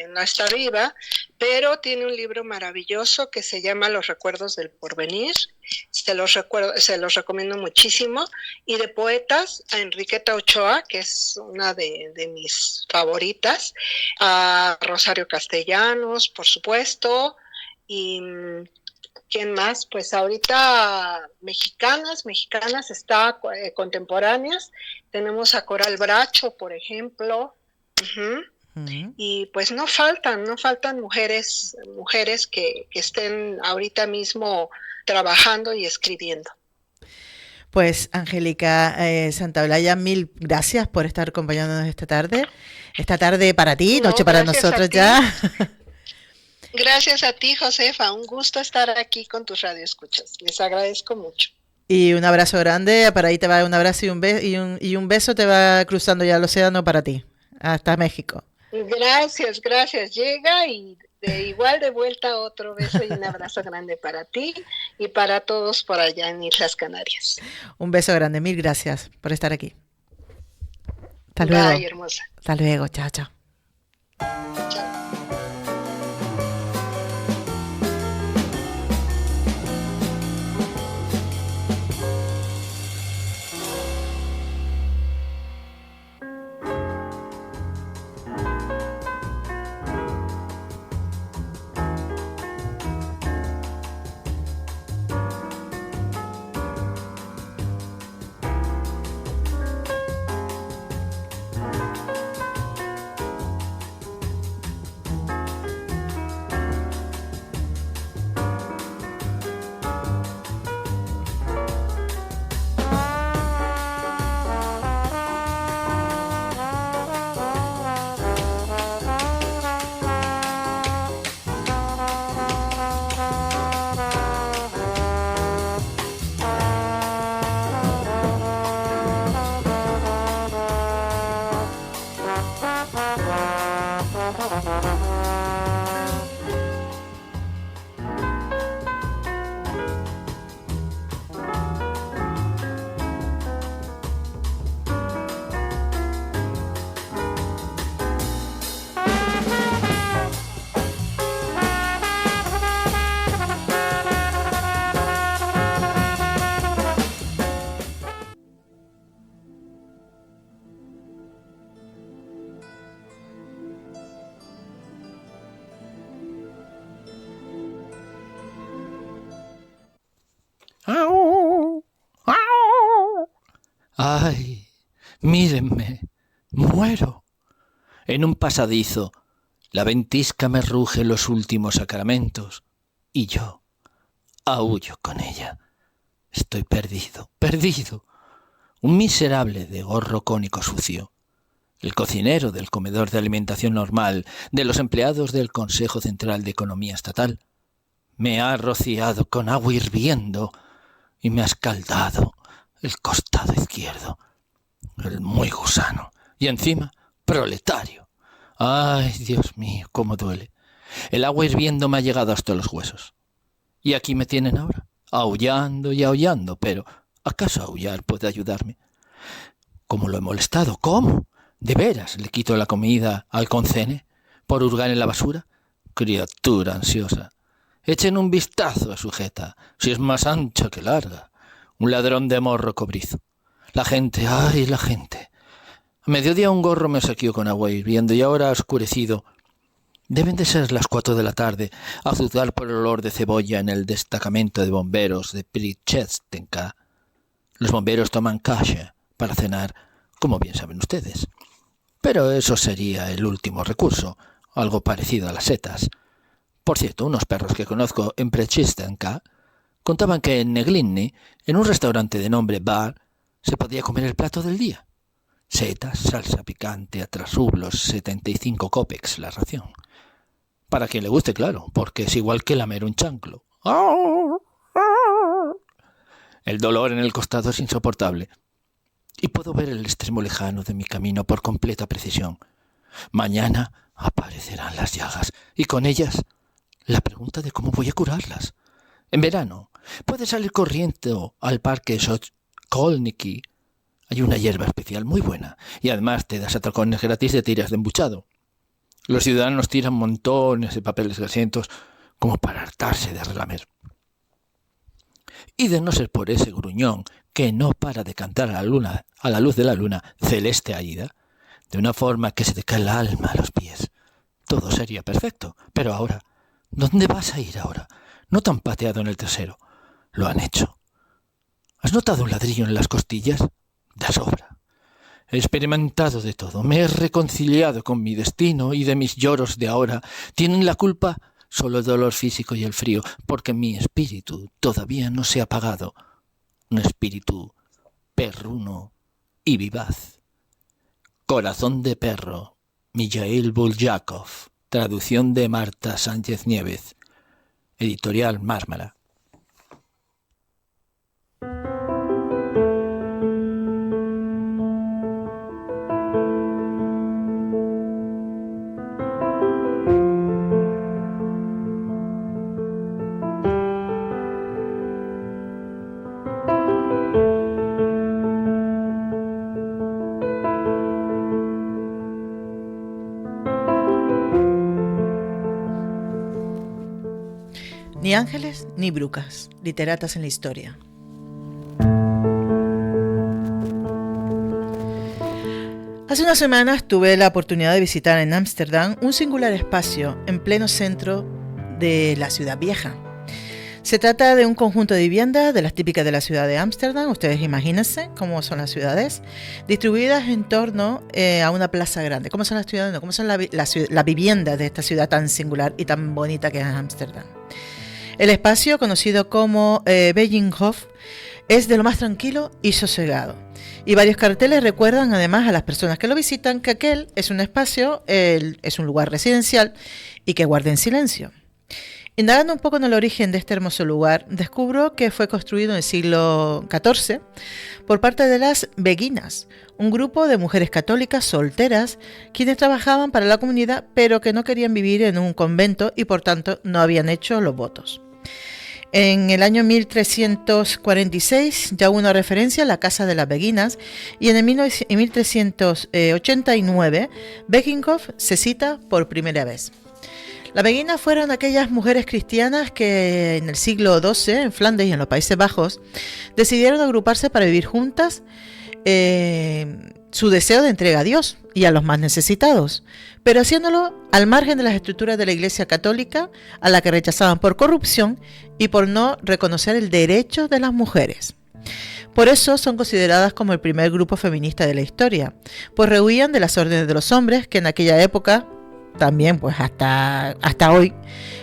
no está viva, pero tiene un libro maravilloso que se llama Los Recuerdos del Porvenir. Se los recomiendo muchísimo. Y de poetas, a Enriqueta Ochoa, que es una de mis favoritas, a Rosario Castellanos, por supuesto, y ¿quién más? Pues ahorita mexicanas contemporáneas. Tenemos a Coral Bracho, por ejemplo. Y pues no faltan mujeres que estén ahorita mismo trabajando y escribiendo.
Pues Angélica Santaolalla, mil gracias por estar acompañándonos esta tarde para ti, noche para nosotros ya.
Gracias a ti, Josefa, un gusto estar aquí con tus radioescuchas, les agradezco mucho.
Y un abrazo grande, para ahí te va un abrazo y un beso te va cruzando ya el océano para ti, hasta México.
Gracias, llega y igual de vuelta otro beso y un abrazo grande para ti y para todos por allá en Islas Canarias.
Un beso grande, mil gracias por estar aquí. Hasta luego.
Bye, hermosa.
Hasta luego, chao.
Chao.
¡Ay! Mírenme, muero. En un pasadizo, la ventisca me ruge los últimos sacramentos y yo aúllo con ella. Estoy perdido. Un miserable de gorro cónico sucio. El cocinero del comedor de alimentación normal, de los empleados del Consejo Central de Economía Estatal, me ha rociado con agua hirviendo y me ha escaldado el costado izquierdo. El muy gusano. Y encima, proletario. ¡Ay, Dios mío, cómo duele! El agua hirviendo me ha llegado hasta los huesos. Y aquí me tienen ahora, aullando y aullando, pero ¿acaso aullar puede ayudarme? ¿Cómo lo he molestado? ¿Cómo? ¿De veras le quito la comida al concene por hurgar en la basura? Criatura ansiosa. Echen un vistazo a su jeta, si es más ancha que larga. Un ladrón de morro cobrizo. La gente, ¡ay, la gente! A mediodía un gorro me saqueó con agua hirviendo y ahora ha oscurecido. Deben de ser las 4 de la tarde, a juzgar por el olor de cebolla en el destacamento de bomberos de Prichestenka. Los bomberos toman kasha para cenar, como bien saben ustedes. Pero eso sería el último recurso, algo parecido a las setas. Por cierto, unos perros que conozco en Prichestenka contaban que en Neglini, en un restaurante de nombre Bar, se podía comer el plato del día. Setas, salsa picante, atrasublos, 75 kopecks la ración. Para quien le guste, claro, porque es igual que lamer un chanclo. El dolor en el costado es insoportable. Y puedo ver el extremo lejano de mi camino por completa precisión. Mañana aparecerán las llagas, y con ellas la pregunta de cómo voy a curarlas. En verano puedes salir corriendo al parque Sokolniki. Hay una hierba especial muy buena, y además te das atracones gratis de tiras de embuchado. Los ciudadanos tiran montones de papeles grasientos como para hartarse de relamer. Y de no ser por ese gruñón que no para de cantar a la luz de la luna, celeste Aida, de una forma que se te cae el alma a los pies, todo sería perfecto. Pero ahora, ¿dónde vas a ir ahora? No tan pateado en el trasero. Lo han hecho. ¿Has notado un ladrillo en las costillas? De sobra. He experimentado de todo, me he reconciliado con mi destino y de mis lloros de ahora tienen la culpa solo el dolor físico y el frío, porque mi espíritu todavía no se ha apagado. Un espíritu perruno y vivaz. Corazón de perro, Mijail Bulgakov, traducción de Marta Sánchez Nieves, editorial Mármara.
Ni ángeles ni brujas, literatas en la historia. Hace unas semanas tuve la oportunidad de visitar en Ámsterdam un singular espacio en pleno centro de la ciudad vieja. Se trata de un conjunto de viviendas de las típicas de la ciudad de Ámsterdam, ustedes imagínense cómo son las ciudades, distribuidas en torno a una plaza grande. ¿Cómo son las ciudades? No, ¿cómo son las viviendas de esta ciudad tan singular y tan bonita que es Ámsterdam? El espacio, conocido como Begijnhof, es de lo más tranquilo y sosegado. Y varios carteles recuerdan además a las personas que lo visitan que aquel es un espacio, es un lugar residencial y que guarden silencio. Indagando un poco en el origen de este hermoso lugar, descubro que fue construido en el siglo XIV por parte de las beguinas, un grupo de mujeres católicas solteras quienes trabajaban para la comunidad pero que no querían vivir en un convento y por tanto no habían hecho los votos. En el año 1346 ya hubo una referencia a la Casa de las Beguinas y en el 1389 Begijnhof se cita por primera vez. Las beguinas fueron aquellas mujeres cristianas que en el siglo XII, en Flandes y en los Países Bajos, decidieron agruparse para vivir juntas su deseo de entrega a Dios y a los más necesitados, pero haciéndolo al margen de las estructuras de la Iglesia Católica, a la que rechazaban por corrupción y por no reconocer el derecho de las mujeres. Por eso son consideradas como el primer grupo feminista de la historia, pues rehuían de las órdenes de los hombres que en aquella época, también pues hasta hoy,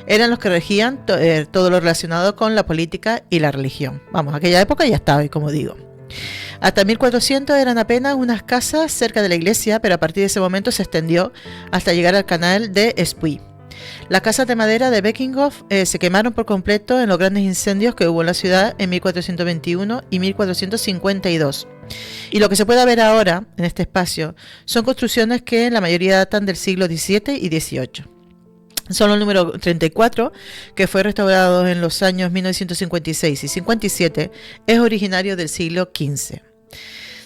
eran los que regían todo lo relacionado con la política y la religión. Vamos, aquella época y hasta hoy, como digo. Hasta 1400 eran apenas unas casas cerca de la iglesia, pero a partir de ese momento se extendió hasta llegar al canal de Spuy. Las casas de madera de Begijnhof se quemaron por completo en los grandes incendios que hubo en la ciudad en 1421 y 1452. Y lo que se puede ver ahora en este espacio son construcciones que en la mayoría datan del siglo XVII y XVIII. Solo el número 34, que fue restaurado en los años 1956 y 57, es originario del siglo XV.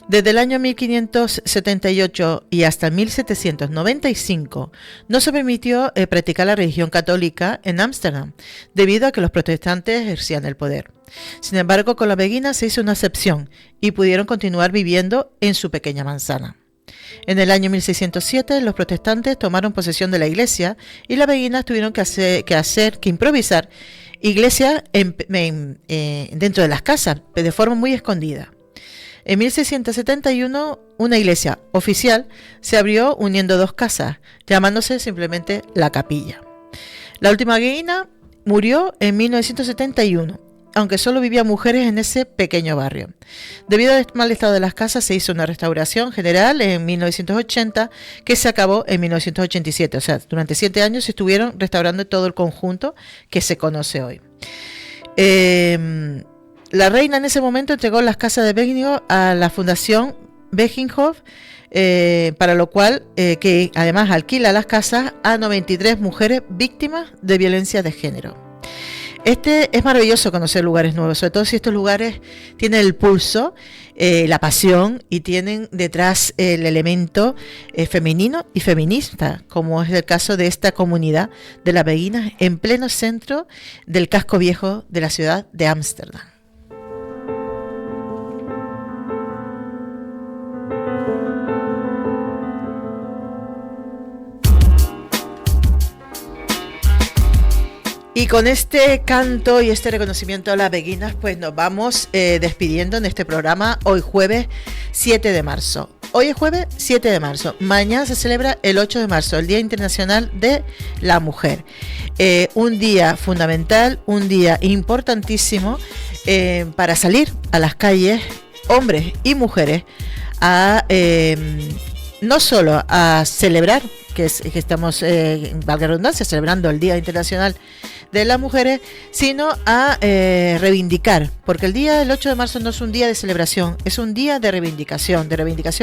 Desde el año 1578 y hasta 1795 no se permitió practicar la religión católica en Ámsterdam, debido a que los protestantes ejercían el poder. Sin embargo, con las beguinas se hizo una excepción y pudieron continuar viviendo en su pequeña manzana. En el año 1607 los protestantes tomaron posesión de la iglesia y las beguinas tuvieron que improvisar iglesias dentro de las casas, de forma muy escondida. En 1671 una iglesia oficial se abrió uniendo dos casas, llamándose simplemente La Capilla. La última beguina murió en 1971, aunque solo vivían mujeres en ese pequeño barrio. Debido al mal estado de las casas, se hizo una restauración general en 1980, que se acabó en 1987. O sea, durante 7 años se estuvieron restaurando todo el conjunto que se conoce hoy. La reina en ese momento entregó las casas de Beginghof a la Fundación Beginghof, para lo cual que además alquila las casas a 93 mujeres víctimas de violencia de género. Es maravilloso conocer lugares nuevos, sobre todo si estos lugares tienen el pulso, la pasión y tienen detrás el elemento femenino y feminista, como es el caso de esta comunidad de las beguinas en pleno centro del casco viejo de la ciudad de Ámsterdam. Y con este canto y este reconocimiento a las beguinas, pues nos vamos despidiendo en este programa hoy jueves 7 de marzo. Hoy es jueves 7 de marzo. Mañana se celebra el 8 de marzo, el Día Internacional de la Mujer. Un día fundamental, un día importantísimo para salir a las calles, hombres y mujeres, no solo a celebrar, que estamos, valga la redundancia, celebrando el Día Internacional de las Mujeres, sino a reivindicar, porque el día del 8 de marzo no es un día de celebración, es un día de reivindicación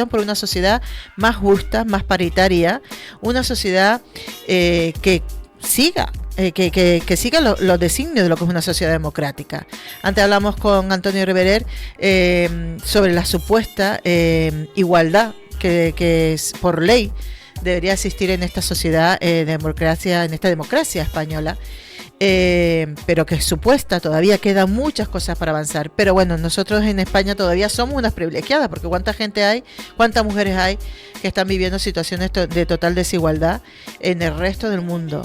por una sociedad más justa, más paritaria, una sociedad que siga los designios de lo que es una sociedad democrática. Antes hablamos con Antonio Reverer sobre la supuesta igualdad que es por ley debería existir en esta sociedad, en esta democracia española, pero que es supuesta, todavía quedan muchas cosas para avanzar. Pero bueno, nosotros en España todavía somos unas privilegiadas, porque cuántas mujeres hay que están viviendo situaciones de total desigualdad en el resto del mundo.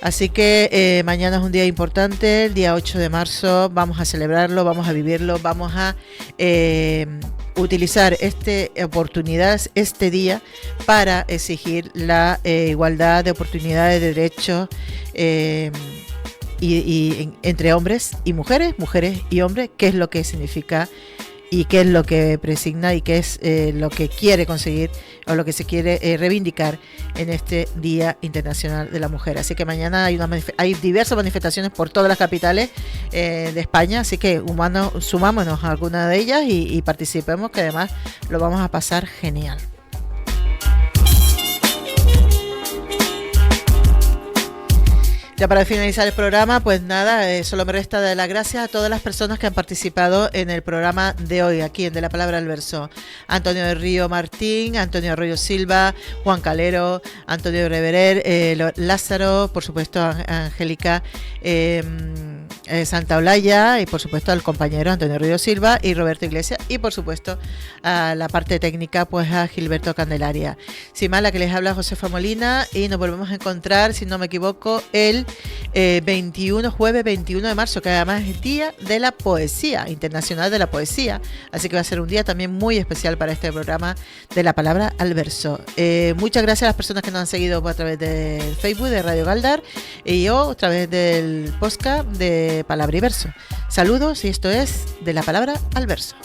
Así que mañana es un día importante, el día 8 de marzo, vamos a celebrarlo, vamos a vivirlo, vamos a utilizar este día para exigir la igualdad de oportunidades, de derechos y entre hombres y mujeres y hombres, qué es lo que significa y qué es lo que presigna y qué es lo que quiere conseguir o lo que se quiere reivindicar en este Día Internacional de la Mujer. Así que mañana hay diversas manifestaciones por todas las capitales de España, así que sumámonos a alguna de ellas y participemos, que además lo vamos a pasar genial. Ya para finalizar el programa, pues nada, solo me resta dar las gracias a todas las personas que han participado en el programa de hoy, aquí en De la Palabra al Verso. Antonio del Río Martín, Antonio Arroyo Silva, Juan Calero, Antonio Reverer, Lázaro, por supuesto Angélica Santa Olaya, y por supuesto al compañero Antonio Arroyo Silva y Roberto Iglesias, y por supuesto a la parte técnica, pues a Gilberto Candelaria. Sin más, la que les habla Josefa Molina, y nos volvemos a encontrar, si no me equivoco, el jueves 21 de marzo, que además es Día de la Poesía, Internacional de la Poesía, así que va a ser un día también muy especial para este programa de La Palabra al Verso. Muchas gracias a las personas que nos han seguido a través del Facebook de Radio Galdar y yo a través del podcast de Palabra y Verso. Saludos, y esto es De la Palabra al Verso.